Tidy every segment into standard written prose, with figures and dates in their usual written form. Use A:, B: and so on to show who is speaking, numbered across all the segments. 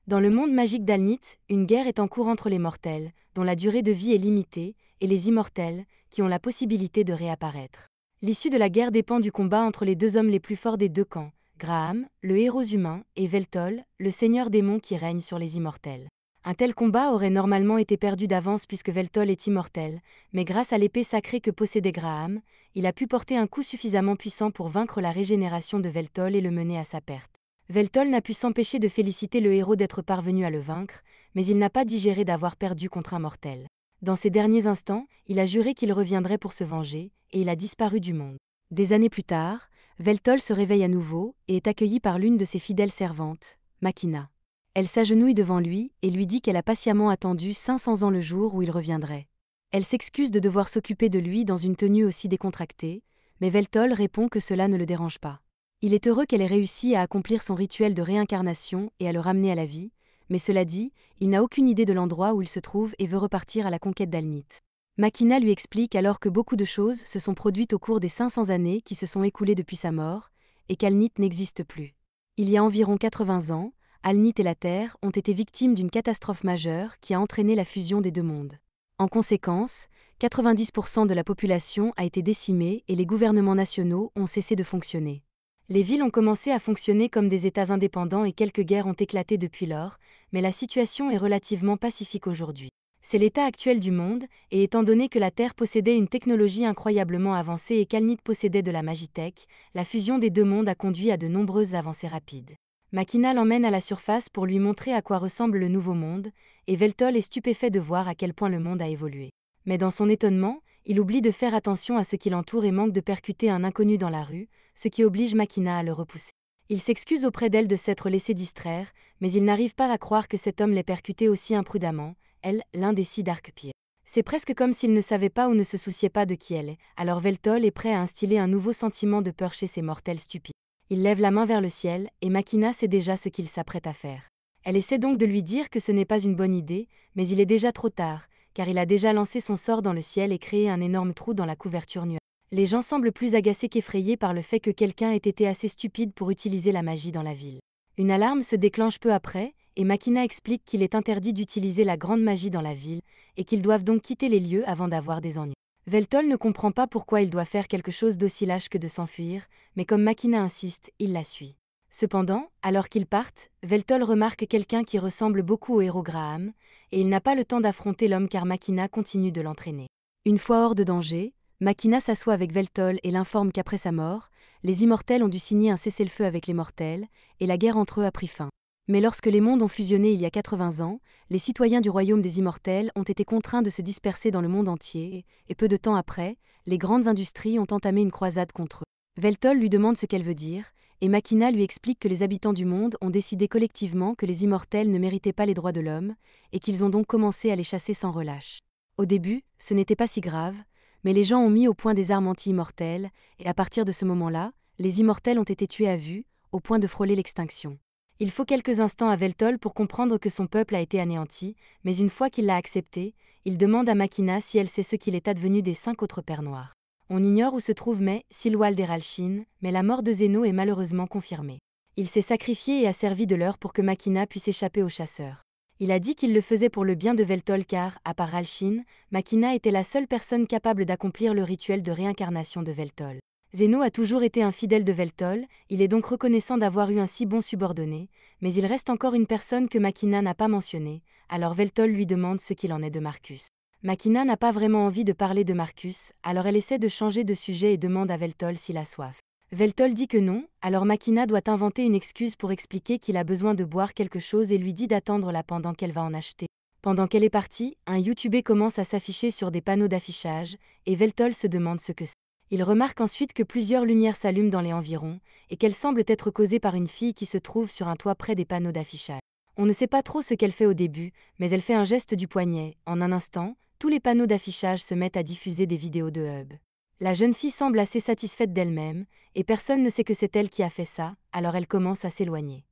A: Dans le monde magique d'Alnith, une guerre est en cours entre les mortels, dont la durée de vie est limitée, et les immortels, qui ont la possibilité de réapparaître. L'issue de la guerre dépend du combat entre les deux hommes les plus forts des deux camps, Graham, le héros humain, et Veltol, le seigneur démon qui règne sur les immortels. Un tel combat aurait normalement été perdu d'avance puisque Veltol est immortel, mais grâce à l'épée sacrée que possédait Graham, il a pu porter un coup suffisamment puissant pour vaincre la régénération de Veltol et le mener à sa perte. Veltol n'a pu s'empêcher de féliciter le héros d'être parvenu à le vaincre, mais il n'a pas digéré d'avoir perdu contre un mortel. Dans ces derniers instants, il a juré qu'il reviendrait pour se venger, et il a disparu du monde. Des années plus tard, Veltol se réveille à nouveau et est accueilli par l'une de ses fidèles servantes, Makina. Elle s'agenouille devant lui et lui dit qu'elle a patiemment attendu 500 ans le jour où il reviendrait. Elle s'excuse de devoir s'occuper de lui dans une tenue aussi décontractée, mais Veltol répond que cela ne le dérange pas. Il est heureux qu'elle ait réussi à accomplir son rituel de réincarnation et à le ramener à la vie, mais cela dit, il n'a aucune idée de l'endroit où il se trouve et veut repartir à la conquête d'Alnith. Makina lui explique alors que beaucoup de choses se sont produites au cours des 500 années qui se sont écoulées depuis sa mort, et qu'Alnith n'existe plus. Il y a environ 80 ans, Alnith et la Terre ont été victimes d'une catastrophe majeure qui a entraîné la fusion des deux mondes. En conséquence, 90% de la population a été décimée et les gouvernements nationaux ont cessé de fonctionner. Les villes ont commencé à fonctionner comme des États indépendants et quelques guerres ont éclaté depuis lors, mais la situation est relativement pacifique aujourd'hui. C'est l'état actuel du monde, et étant donné que la Terre possédait une technologie incroyablement avancée et qu'Alnith possédait de la magitech, la fusion des deux mondes a conduit à de nombreuses avancées rapides. Makina l'emmène à la surface pour lui montrer à quoi ressemble le nouveau monde, et Veltol est stupéfait de voir à quel point le monde a évolué. Mais dans son étonnement, il oublie de faire attention à ce qui l'entoure et manque de percuter un inconnu dans la rue, ce qui oblige Makina à le repousser. Il s'excuse auprès d'elle de s'être laissé distraire, mais il n'arrive pas à croire que cet homme l'ait percuté aussi imprudemment, elle, l'un des 6 Dark-Pires. C'est presque comme s'il ne savait pas ou ne se souciait pas de qui elle est, alors Veltol est prêt à instiller un nouveau sentiment de peur chez ces mortels stupides. Il lève la main vers le ciel, et Makina sait déjà ce qu'il s'apprête à faire. Elle essaie donc de lui dire que ce n'est pas une bonne idée, mais il est déjà trop tard, car il a déjà lancé son sort dans le ciel et créé un énorme trou dans la couverture nuageuse. Les gens semblent plus agacés qu'effrayés par le fait que quelqu'un ait été assez stupide pour utiliser la magie dans la ville. Une alarme se déclenche peu après, et Makina explique qu'il est interdit d'utiliser la grande magie dans la ville, et qu'ils doivent donc quitter les lieux avant d'avoir des ennuis. Veltol ne comprend pas pourquoi il doit faire quelque chose d'aussi lâche que de s'enfuir, mais comme Makina insiste, il la suit. Cependant, alors qu'ils partent, Veltol remarque quelqu'un qui ressemble beaucoup au héros Graham, et il n'a pas le temps d'affronter l'homme car Makina continue de l'entraîner. Une fois hors de danger, Makina s'assoit avec Veltol et l'informe qu'après sa mort, les immortels ont dû signer un cessez-le-feu avec les mortels, et la guerre entre eux a pris fin. Mais lorsque les mondes ont fusionné il y a 80 ans, les citoyens du royaume des immortels ont été contraints de se disperser dans le monde entier, et peu de temps après, les grandes industries ont entamé une croisade contre eux. Veltol lui demande ce qu'elle veut dire, et Makina lui explique que les habitants du monde ont décidé collectivement que les immortels ne méritaient pas les droits de l'homme, et qu'ils ont donc commencé à les chasser sans relâche. Au début, ce n'était pas si grave, mais les gens ont mis au point des armes anti-immortelles, et à partir de ce moment-là, les immortels ont été tués à vue, au point de frôler l'extinction. Il faut quelques instants à Veltol pour comprendre que son peuple a été anéanti, mais une fois qu'il l'a accepté, il demande à Makina si elle sait ce qu'il est advenu des 5 autres pères noirs. On ignore où se trouve Silwal d'Eralshin, mais la mort de Zeno est malheureusement confirmée. Il s'est sacrifié et a servi de leurre pour que Makina puisse échapper aux chasseurs. Il a dit qu'il le faisait pour le bien de Veltol car, à part Alshin, Makina était la seule personne capable d'accomplir le rituel de réincarnation de Veltol. Zeno a toujours été un fidèle de Veltol, il est donc reconnaissant d'avoir eu un si bon subordonné, mais il reste encore une personne que Makina n'a pas mentionnée, alors Veltol lui demande ce qu'il en est de Marcus. Makina n'a pas vraiment envie de parler de Marcus, alors elle essaie de changer de sujet et demande à Veltol s'il a soif. Veltol dit que non, alors Makina doit inventer une excuse pour expliquer qu'il a besoin de boire quelque chose et lui dit d'attendre là pendant qu'elle va en acheter. Pendant qu'elle est partie, un YouTuber commence à s'afficher sur des panneaux d'affichage, et Veltol se demande ce que c'est. Il remarque ensuite que plusieurs lumières s'allument dans les environs, et qu'elles semblent être causées par une fille qui se trouve sur un toit près des panneaux d'affichage. On ne sait pas trop ce qu'elle fait au début, mais elle fait un geste du poignet. En un instant, tous les panneaux d'affichage se mettent à diffuser des vidéos de Hub. La jeune fille semble assez satisfaite d'elle-même, et personne ne sait que c'est elle qui a fait ça, alors elle commence à s'éloigner.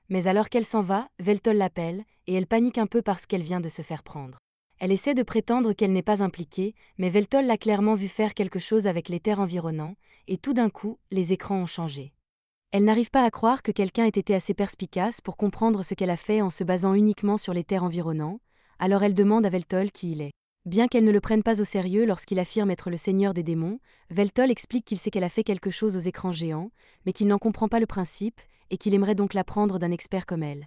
A: Mais alors qu'elle s'en va, Veltol l'appelle, et elle panique un peu parce qu'elle vient de se faire prendre. Elle essaie de prétendre qu'elle n'est pas impliquée, mais Veltol l'a clairement vu faire quelque chose avec les terres environnantes, et tout d'un coup, les écrans ont changé. Elle n'arrive pas à croire que quelqu'un ait été assez perspicace pour comprendre ce qu'elle a fait en se basant uniquement sur les terres environnants, alors elle demande à Veltol qui il est. Bien qu'elle ne le prenne pas au sérieux lorsqu'il affirme être le seigneur des démons, Veltol explique qu'il sait qu'elle a fait quelque chose aux écrans géants, mais qu'il n'en comprend pas le principe, et qu'il aimerait donc l'apprendre d'un expert comme elle.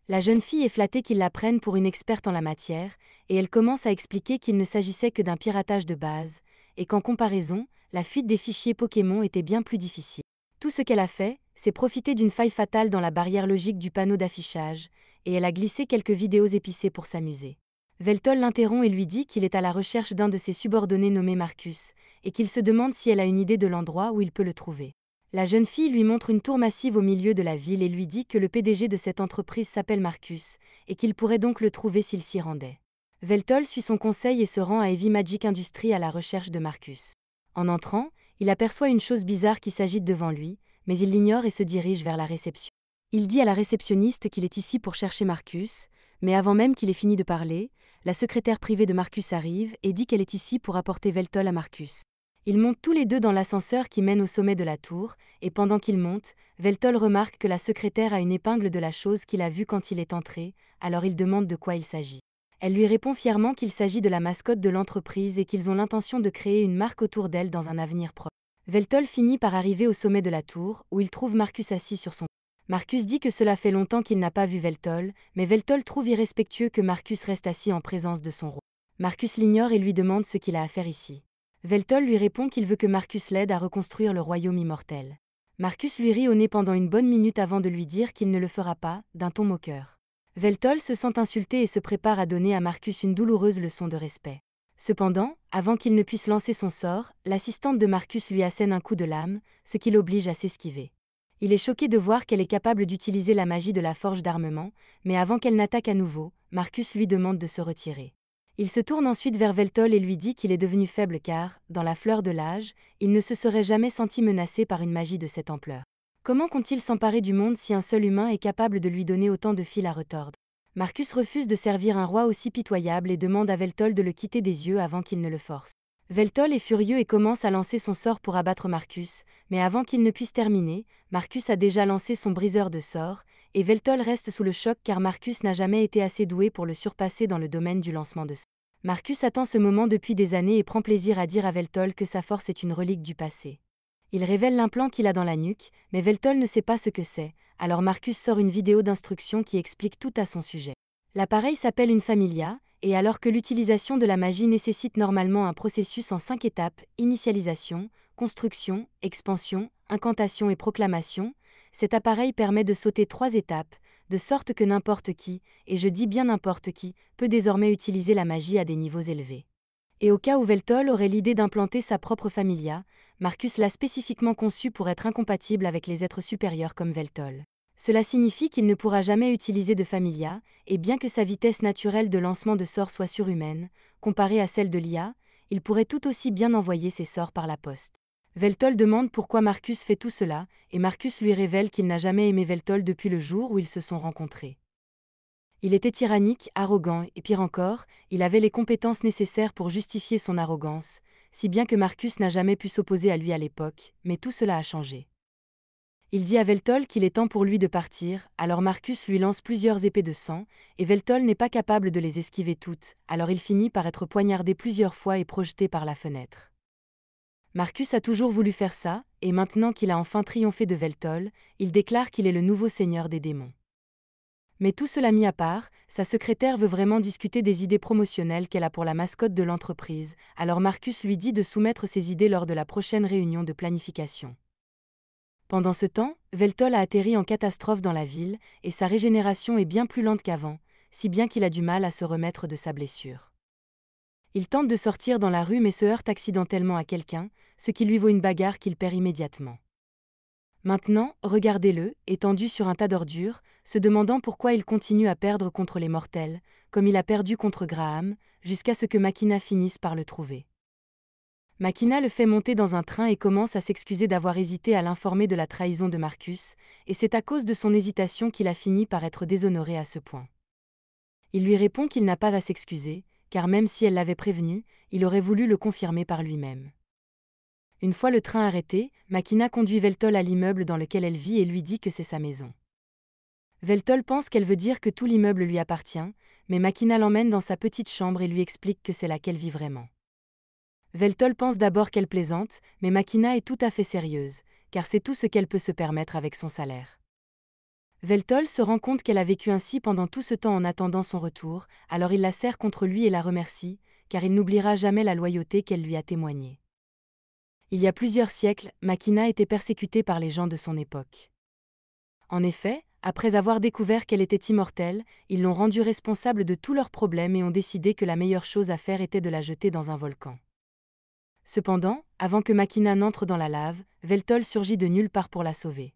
A: La jeune fille est flattée qu'il la prenne pour une experte en la matière, et elle commence à expliquer qu'il ne s'agissait que d'un piratage de base, et qu'en comparaison, la fuite des fichiers Pokémon était bien plus difficile. Tout ce qu'elle a fait, c'est profiter d'une faille fatale dans la barrière logique du panneau d'affichage, et elle a glissé quelques vidéos épicées pour s'amuser. Veltol l'interrompt et lui dit qu'il est à la recherche d'un de ses subordonnés nommé Marcus, et qu'il se demande si elle a une idée de l'endroit où il peut le trouver. La jeune fille lui montre une tour massive au milieu de la ville et lui dit que le PDG de cette entreprise s'appelle Marcus, et qu'il pourrait donc le trouver s'il s'y rendait. Veltol suit son conseil et se rend à Heavy Magic Industries à la recherche de Marcus. En entrant, il aperçoit une chose bizarre qui s'agite devant lui, mais il l'ignore et se dirige vers la réception. Il dit à la réceptionniste qu'il est ici pour chercher Marcus, mais avant même qu'il ait fini de parler, la secrétaire privée de Marcus arrive et dit qu'elle est ici pour apporter Veltol à Marcus. Ils montent tous les deux dans l'ascenseur qui mène au sommet de la tour, et pendant qu'ils montent, Veltol remarque que la secrétaire a une épingle de la chose qu'il a vue quand il est entré, alors il demande de quoi il s'agit. Elle lui répond fièrement qu'il s'agit de la mascotte de l'entreprise et qu'ils ont l'intention de créer une marque autour d'elle dans un avenir proche. Veltol finit par arriver au sommet de la tour, où il trouve Marcus assis sur son. Marcus dit que cela fait longtemps qu'il n'a pas vu Veltol, mais Veltol trouve irrespectueux que Marcus reste assis en présence de son roi. Marcus l'ignore et lui demande ce qu'il a à faire ici. Veltol lui répond qu'il veut que Marcus l'aide à reconstruire le royaume immortel. Marcus lui rit au nez pendant une bonne minute avant de lui dire qu'il ne le fera pas, d'un ton moqueur. Veltol se sent insulté et se prépare à donner à Marcus une douloureuse leçon de respect. Cependant, avant qu'il ne puisse lancer son sort, l'assistante de Marcus lui assène un coup de lame, ce qui l'oblige à s'esquiver. Il est choqué de voir qu'elle est capable d'utiliser la magie de la forge d'armement, mais avant qu'elle n'attaque à nouveau, Marcus lui demande de se retirer. Il se tourne ensuite vers Veltol et lui dit qu'il est devenu faible car, dans la fleur de l'âge, il ne se serait jamais senti menacé par une magie de cette ampleur. Comment compte-t-il s'emparer du monde si un seul humain est capable de lui donner autant de fil à retordre? Marcus refuse de servir un roi aussi pitoyable et demande à Veltol de le quitter des yeux avant qu'il ne le force. Veltol est furieux et commence à lancer son sort pour abattre Marcus, mais avant qu'il ne puisse terminer, Marcus a déjà lancé son briseur de sorts, et Veltol reste sous le choc car Marcus n'a jamais été assez doué pour le surpasser dans le domaine du lancement de sorts. Marcus attend ce moment depuis des années et prend plaisir à dire à Veltol que sa force est une relique du passé. Il révèle l'implant qu'il a dans la nuque, mais Veltol ne sait pas ce que c'est, alors Marcus sort une vidéo d'instruction qui explique tout à son sujet. L'appareil s'appelle une Familia, et alors que l'utilisation de la magie nécessite normalement un processus en 5 étapes, initialisation, construction, expansion, incantation et proclamation, cet appareil permet de sauter 3 étapes, de sorte que n'importe qui, et je dis bien n'importe qui, peut désormais utiliser la magie à des niveaux élevés. Et au cas où Veltol aurait l'idée d'implanter sa propre Familia, Marcus l'a spécifiquement conçue pour être incompatible avec les êtres supérieurs comme Veltol. Cela signifie qu'il ne pourra jamais utiliser de Familia, et bien que sa vitesse naturelle de lancement de sorts soit surhumaine, comparée à celle de l'IA, il pourrait tout aussi bien envoyer ses sorts par la poste. Veltol demande pourquoi Marcus fait tout cela, et Marcus lui révèle qu'il n'a jamais aimé Veltol depuis le jour où ils se sont rencontrés. Il était tyrannique, arrogant, et pire encore, il avait les compétences nécessaires pour justifier son arrogance, si bien que Marcus n'a jamais pu s'opposer à lui à l'époque, mais tout cela a changé. Il dit à Veltol qu'il est temps pour lui de partir, alors Marcus lui lance plusieurs épées de sang, et Veltol n'est pas capable de les esquiver toutes, alors il finit par être poignardé plusieurs fois et projeté par la fenêtre. Marcus a toujours voulu faire ça, et maintenant qu'il a enfin triomphé de Veltol, il déclare qu'il est le nouveau seigneur des démons. Mais tout cela mis à part, sa secrétaire veut vraiment discuter des idées promotionnelles qu'elle a pour la mascotte de l'entreprise, alors Marcus lui dit de soumettre ses idées lors de la prochaine réunion de planification. Pendant ce temps, Veltol a atterri en catastrophe dans la ville, et sa régénération est bien plus lente qu'avant, si bien qu'il a du mal à se remettre de sa blessure. Il tente de sortir dans la rue mais se heurte accidentellement à quelqu'un, ce qui lui vaut une bagarre qu'il perd immédiatement. Maintenant, regardez-le, étendu sur un tas d'ordures, se demandant pourquoi il continue à perdre contre les mortels, comme il a perdu contre Graham, jusqu'à ce que Makina finisse par le trouver. Makina le fait monter dans un train et commence à s'excuser d'avoir hésité à l'informer de la trahison de Marcus, et c'est à cause de son hésitation qu'il a fini par être déshonoré à ce point. Il lui répond qu'il n'a pas à s'excuser, car même si elle l'avait prévenu, il aurait voulu le confirmer par lui-même. Une fois le train arrêté, Makina conduit Veltol à l'immeuble dans lequel elle vit et lui dit que c'est sa maison. Veltol pense qu'elle veut dire que tout l'immeuble lui appartient, mais Makina l'emmène dans sa petite chambre et lui explique que c'est là qu'elle vit vraiment. Veltol pense d'abord qu'elle plaisante, mais Makina est tout à fait sérieuse, car c'est tout ce qu'elle peut se permettre avec son salaire. Veltol se rend compte qu'elle a vécu ainsi pendant tout ce temps en attendant son retour, alors il la serre contre lui et la remercie, car il n'oubliera jamais la loyauté qu'elle lui a témoignée. Il y a plusieurs siècles, Makina était persécutée par les gens de son époque. En effet, après avoir découvert qu'elle était immortelle, ils l'ont rendue responsable de tous leurs problèmes et ont décidé que la meilleure chose à faire était de la jeter dans un volcan. Cependant, avant que Makina n'entre dans la lave, Veltol surgit de nulle part pour la sauver.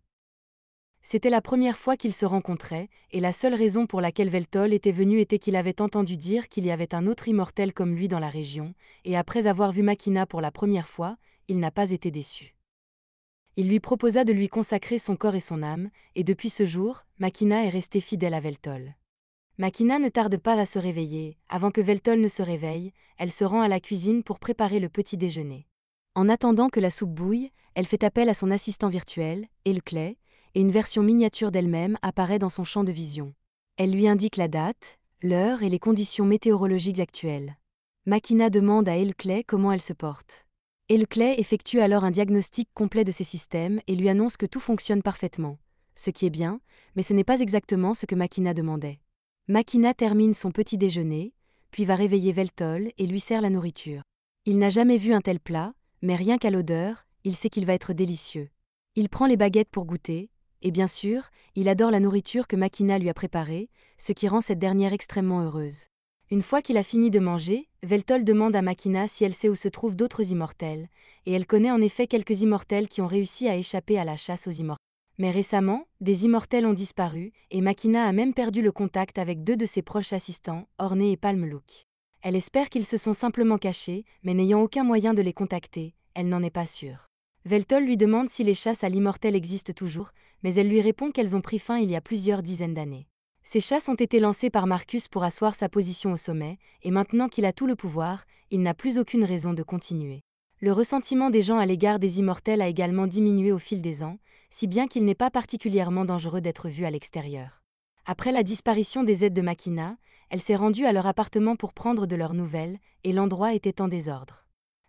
A: C'était la première fois qu'ils se rencontraient, et la seule raison pour laquelle Veltol était venu était qu'il avait entendu dire qu'il y avait un autre immortel comme lui dans la région, et après avoir vu Makina pour la première fois, il n'a pas été déçu. Il lui proposa de lui consacrer son corps et son âme, et depuis ce jour, Makina est restée fidèle à Veltol. Makina ne tarde pas à se réveiller. Avant que Veltol ne se réveille, elle se rend à la cuisine pour préparer le petit déjeuner. En attendant que la soupe bouille, elle fait appel à son assistant virtuel, Elclay, et une version miniature d'elle-même apparaît dans son champ de vision. Elle lui indique la date, l'heure et les conditions météorologiques actuelles. Makina demande à Elclay comment elle se porte. Elclay effectue alors un diagnostic complet de ses systèmes et lui annonce que tout fonctionne parfaitement. Ce qui est bien, mais ce n'est pas exactement ce que Makina demandait. Makina termine son petit déjeuner, puis va réveiller Veltol et lui sert la nourriture. Il n'a jamais vu un tel plat, mais rien qu'à l'odeur, il sait qu'il va être délicieux. Il prend les baguettes pour goûter, et bien sûr, il adore la nourriture que Makina lui a préparée, ce qui rend cette dernière extrêmement heureuse. Une fois qu'il a fini de manger, Veltol demande à Makina si elle sait où se trouvent d'autres immortels, et elle connaît en effet quelques immortels qui ont réussi à échapper à la chasse aux immortels. Mais récemment, des immortels ont disparu, et Makina a même perdu le contact avec deux de ses proches assistants, Orné et Palmlook. Elle espère qu'ils se sont simplement cachés, mais n'ayant aucun moyen de les contacter, elle n'en est pas sûre. Veltol lui demande si les chasses à l'immortel existent toujours, mais elle lui répond qu'elles ont pris fin il y a plusieurs dizaines d'années. Ces chasses ont été lancées par Marcus pour asseoir sa position au sommet, et maintenant qu'il a tout le pouvoir, il n'a plus aucune raison de continuer. Le ressentiment des gens à l'égard des immortels a également diminué au fil des ans, si bien qu'il n'est pas particulièrement dangereux d'être vu à l'extérieur. Après la disparition des aides de Makina, elle s'est rendue à leur appartement pour prendre de leurs nouvelles, et l'endroit était en désordre.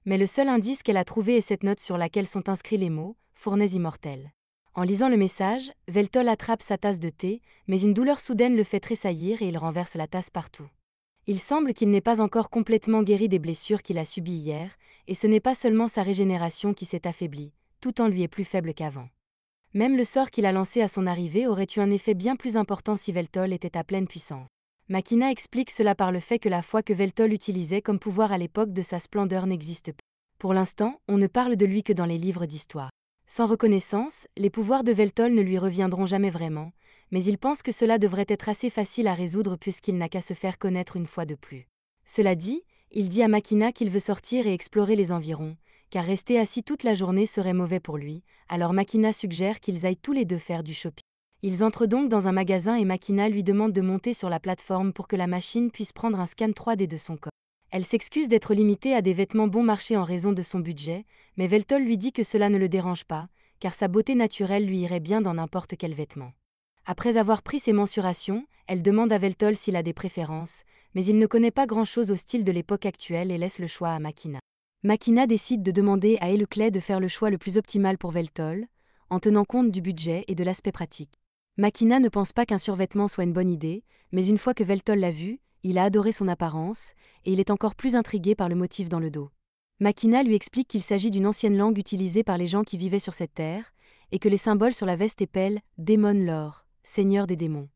A: Mais le seul indice qu'elle a trouvé est cette note sur laquelle sont inscrits les mots « Fournaise immortelle ». En lisant le message, Veltol attrape sa tasse de thé, mais une douleur soudaine le fait tressaillir et il renverse la tasse partout. Il semble qu'il n'est pas encore complètement guéri des blessures qu'il a subies hier, et ce n'est pas seulement sa régénération qui s'est affaiblie, tout en lui est plus faible qu'avant. Même le sort qu'il a lancé à son arrivée aurait eu un effet bien plus important si Veltol était à pleine puissance. Makina explique cela par le fait que la foi que Veltol utilisait comme pouvoir à l'époque de sa splendeur n'existe plus. Pour l'instant, on ne parle de lui que dans les livres d'histoire. Sans reconnaissance, les pouvoirs de Veltol ne lui reviendront jamais vraiment, mais il pense que cela devrait être assez facile à résoudre puisqu'il n'a qu'à se faire connaître une fois de plus. Cela dit, il dit à Makina qu'il veut sortir et explorer les environs, car rester assis toute la journée serait mauvais pour lui, alors Makina suggère qu'ils aillent tous les deux faire du shopping. Ils entrent donc dans un magasin et Makina lui demande de monter sur la plateforme pour que la machine puisse prendre un scan 3D de son corps. Elle s'excuse d'être limitée à des vêtements bon marché en raison de son budget, mais Veltol lui dit que cela ne le dérange pas, car sa beauté naturelle lui irait bien dans n'importe quel vêtement. Après avoir pris ses mensurations, elle demande à Veltol s'il a des préférences, mais il ne connaît pas grand-chose au style de l'époque actuelle et laisse le choix à Makina. Makina décide de demander à Elclay de faire le choix le plus optimal pour Veltol, en tenant compte du budget et de l'aspect pratique. Makina ne pense pas qu'un survêtement soit une bonne idée, mais une fois que Veltol l'a vu, il a adoré son apparence, et il est encore plus intrigué par le motif dans le dos. Makina lui explique qu'il s'agit d'une ancienne langue utilisée par les gens qui vivaient sur cette terre, et que les symboles sur la veste épellent « Démon Lore », seigneur des démons.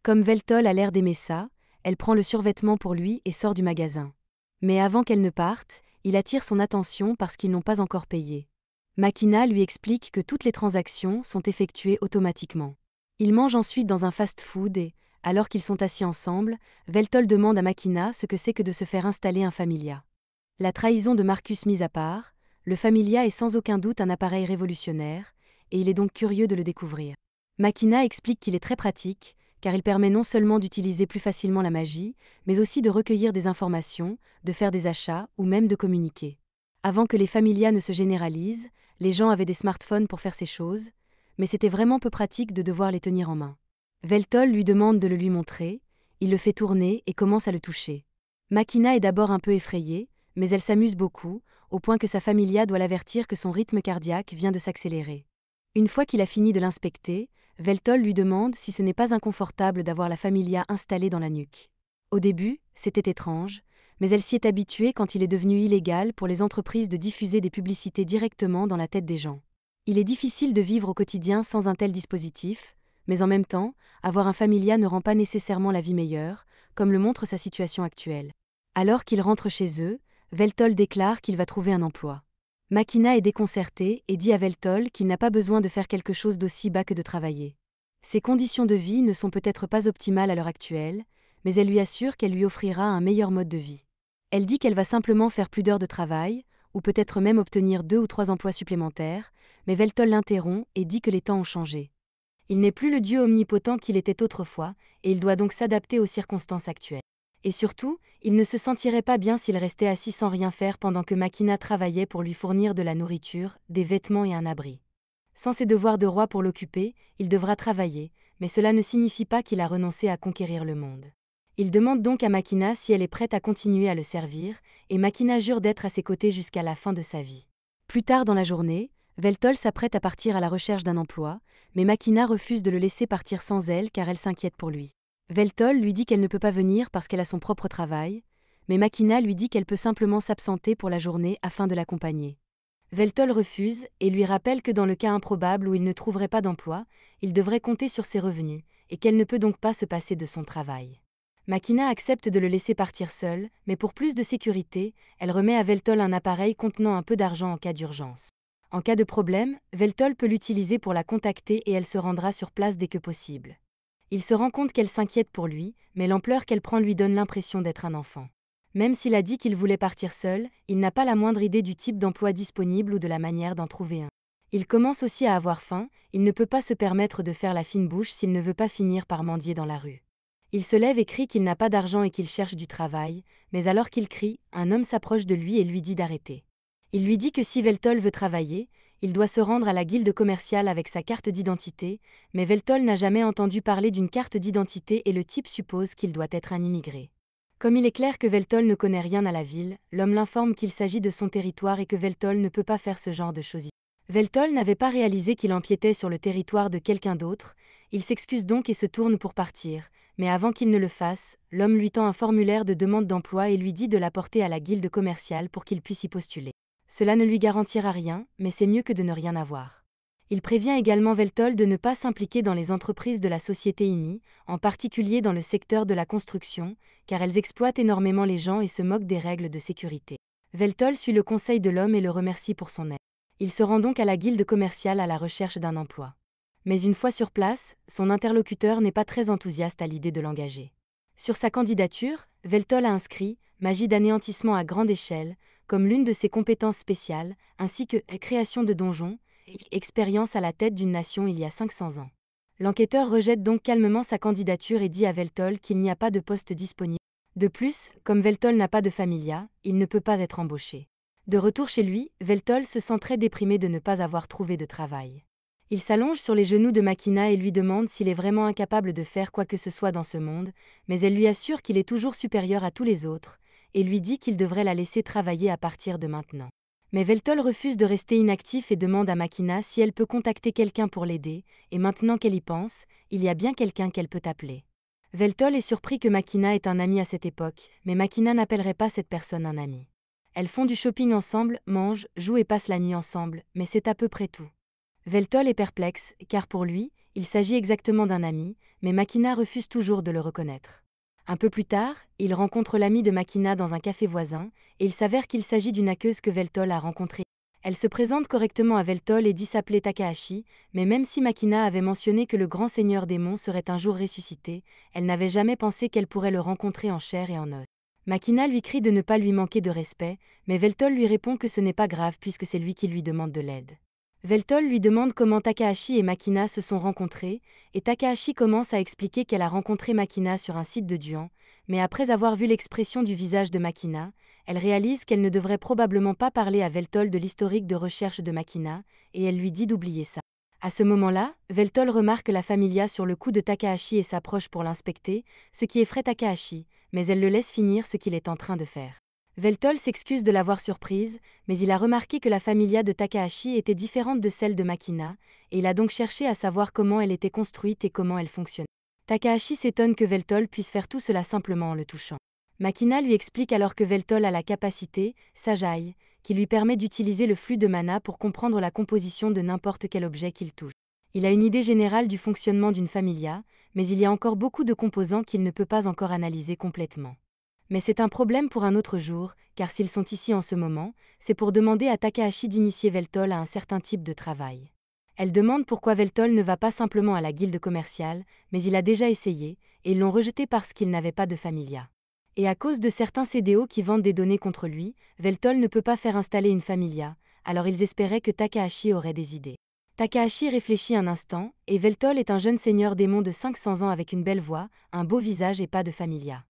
A: Comme Veltol a l'air d'aimer ça, elle prend le survêtement pour lui et sort du magasin. Mais avant qu'elle ne parte, il attire son attention parce qu'ils n'ont pas encore payé. Makina lui explique que toutes les transactions sont effectuées automatiquement. Ils mangent ensuite dans un fast-food et, alors qu'ils sont assis ensemble, Veltol demande à Makina ce que c'est que de se faire installer un Familia. La trahison de Marcus mise à part, le Familia est sans aucun doute un appareil révolutionnaire, et il est donc curieux de le découvrir. Makina explique qu'il est très pratique, car il permet non seulement d'utiliser plus facilement la magie, mais aussi de recueillir des informations, de faire des achats ou même de communiquer. Avant que les familias ne se généralisent, les gens avaient des smartphones pour faire ces choses, mais c'était vraiment peu pratique de devoir les tenir en main. Veltol lui demande de le lui montrer, il le fait tourner et commence à le toucher. Makina est d'abord un peu effrayée, mais elle s'amuse beaucoup, au point que sa familia doit l'avertir que son rythme cardiaque vient de s'accélérer. Une fois qu'il a fini de l'inspecter, Veltol lui demande si ce n'est pas inconfortable d'avoir la familia installée dans la nuque. Au début, c'était étrange, mais elle s'y est habituée quand il est devenu illégal pour les entreprises de diffuser des publicités directement dans la tête des gens. Il est difficile de vivre au quotidien sans un tel dispositif, mais en même temps, avoir un familia ne rend pas nécessairement la vie meilleure, comme le montre sa situation actuelle. Alors qu'ils rentrent chez eux, Veltol déclare qu'il va trouver un emploi. Makina est déconcertée et dit à Veltol qu'il n'a pas besoin de faire quelque chose d'aussi bas que de travailler. Ses conditions de vie ne sont peut-être pas optimales à l'heure actuelle, mais elle lui assure qu'elle lui offrira un meilleur mode de vie. Elle dit qu'elle va simplement faire plus d'heures de travail, ou peut-être même obtenir 2 ou 3 emplois supplémentaires, mais Veltol l'interrompt et dit que les temps ont changé. Il n'est plus le dieu omnipotent qu'il était autrefois, et il doit donc s'adapter aux circonstances actuelles. Et surtout, il ne se sentirait pas bien s'il restait assis sans rien faire pendant que Makina travaillait pour lui fournir de la nourriture, des vêtements et un abri. Sans ses devoirs de roi pour l'occuper, il devra travailler, mais cela ne signifie pas qu'il a renoncé à conquérir le monde. Il demande donc à Makina si elle est prête à continuer à le servir, et Makina jure d'être à ses côtés jusqu'à la fin de sa vie. Plus tard dans la journée, Veltol s'apprête à partir à la recherche d'un emploi, mais Makina refuse de le laisser partir sans elle car elle s'inquiète pour lui. Veltol lui dit qu'elle ne peut pas venir parce qu'elle a son propre travail, mais Makina lui dit qu'elle peut simplement s'absenter pour la journée afin de l'accompagner. Veltol refuse et lui rappelle que dans le cas improbable où il ne trouverait pas d'emploi, il devrait compter sur ses revenus, et qu'elle ne peut donc pas se passer de son travail. Makina accepte de le laisser partir seul, mais pour plus de sécurité, elle remet à Veltol un appareil contenant un peu d'argent en cas d'urgence. En cas de problème, Veltol peut l'utiliser pour la contacter et elle se rendra sur place dès que possible. Il se rend compte qu'elle s'inquiète pour lui, mais l'ampleur qu'elle prend lui donne l'impression d'être un enfant. Même s'il a dit qu'il voulait partir seul, il n'a pas la moindre idée du type d'emploi disponible ou de la manière d'en trouver un. Il commence aussi à avoir faim, il ne peut pas se permettre de faire la fine bouche s'il ne veut pas finir par mendier dans la rue. Il se lève et crie qu'il n'a pas d'argent et qu'il cherche du travail, mais alors qu'il crie, un homme s'approche de lui et lui dit d'arrêter. Il lui dit que si Veltol veut travailler, il doit se rendre à la guilde commerciale avec sa carte d'identité, mais Veltol n'a jamais entendu parler d'une carte d'identité et le type suppose qu'il doit être un immigré. Comme il est clair que Veltol ne connaît rien à la ville, l'homme l'informe qu'il s'agit de son territoire et que Veltol ne peut pas faire ce genre de choses. Veltol n'avait pas réalisé qu'il empiétait sur le territoire de quelqu'un d'autre, il s'excuse donc et se tourne pour partir, mais avant qu'il ne le fasse, l'homme lui tend un formulaire de demande d'emploi et lui dit de l'apporter à la guilde commerciale pour qu'il puisse y postuler. Cela ne lui garantira rien, mais c'est mieux que de ne rien avoir. Il prévient également Veltol de ne pas s'impliquer dans les entreprises de la société IMI, en particulier dans le secteur de la construction, car elles exploitent énormément les gens et se moquent des règles de sécurité. Veltol suit le conseil de l'homme et le remercie pour son aide. Il se rend donc à la guilde commerciale à la recherche d'un emploi. Mais une fois sur place, son interlocuteur n'est pas très enthousiaste à l'idée de l'engager. Sur sa candidature, Veltol a inscrit « magie d'anéantissement à grande échelle » comme l'une de ses compétences spéciales, ainsi que « création de donjons » et « expérience à la tête d'une nation il y a 500 ans ». L'enquêteur rejette donc calmement sa candidature et dit à Veltol qu'il n'y a pas de poste disponible. De plus, comme Veltol n'a pas de familia, il ne peut pas être embauché. De retour chez lui, Veltol se sent très déprimé de ne pas avoir trouvé de travail. Il s'allonge sur les genoux de Makina et lui demande s'il est vraiment incapable de faire quoi que ce soit dans ce monde, mais elle lui assure qu'il est toujours supérieur à tous les autres, et lui dit qu'il devrait la laisser travailler à partir de maintenant. Mais Veltol refuse de rester inactif et demande à Makina si elle peut contacter quelqu'un pour l'aider, et maintenant qu'elle y pense, il y a bien quelqu'un qu'elle peut appeler. Veltol est surpris que Makina ait un ami à cette époque, mais Makina n'appellerait pas cette personne un ami. Elles font du shopping ensemble, mangent, jouent et passent la nuit ensemble, mais c'est à peu près tout. Veltol est perplexe, car pour lui, il s'agit exactement d'un ami, mais Makina refuse toujours de le reconnaître. Un peu plus tard, il rencontre l'ami de Makina dans un café voisin, et il s'avère qu'il s'agit d'une hackeuse que Veltol a rencontrée. Elle se présente correctement à Veltol et dit s'appeler Takahashi, mais même si Makina avait mentionné que le grand seigneur démon serait un jour ressuscité, elle n'avait jamais pensé qu'elle pourrait le rencontrer en chair et en os. Makina lui crie de ne pas lui manquer de respect, mais Veltol lui répond que ce n'est pas grave puisque c'est lui qui lui demande de l'aide. Veltol lui demande comment Takahashi et Makina se sont rencontrés, et Takahashi commence à expliquer qu'elle a rencontré Makina sur un site de Duan, mais après avoir vu l'expression du visage de Makina, elle réalise qu'elle ne devrait probablement pas parler à Veltol de l'historique de recherche de Makina, et elle lui dit d'oublier ça. À ce moment-là, Veltol remarque la familia sur le cou de Takahashi et s'approche pour l'inspecter, ce qui effraie Takahashi, mais elle le laisse finir ce qu'il est en train de faire. Veltol s'excuse de l'avoir surprise, mais il a remarqué que la familia de Takahashi était différente de celle de Makina, et il a donc cherché à savoir comment elle était construite et comment elle fonctionnait. Takahashi s'étonne que Veltol puisse faire tout cela simplement en le touchant. Makina lui explique alors que Veltol a la capacité, Sajai, qui lui permet d'utiliser le flux de mana pour comprendre la composition de n'importe quel objet qu'il touche. Il a une idée générale du fonctionnement d'une familia, mais il y a encore beaucoup de composants qu'il ne peut pas encore analyser complètement. Mais c'est un problème pour un autre jour, car s'ils sont ici en ce moment, c'est pour demander à Takahashi d'initier Veltol à un certain type de travail. Elle demande pourquoi Veltol ne va pas simplement à la guilde commerciale, mais il a déjà essayé, et ils l'ont rejeté parce qu'il n'avait pas de familia. Et à cause de certains CDO qui vendent des données contre lui, Veltol ne peut pas faire installer une familia, alors ils espéraient que Takahashi aurait des idées. Takahashi réfléchit un instant, et Veltol est un jeune seigneur démon de 500 ans avec une belle voix, un beau visage et pas de familia.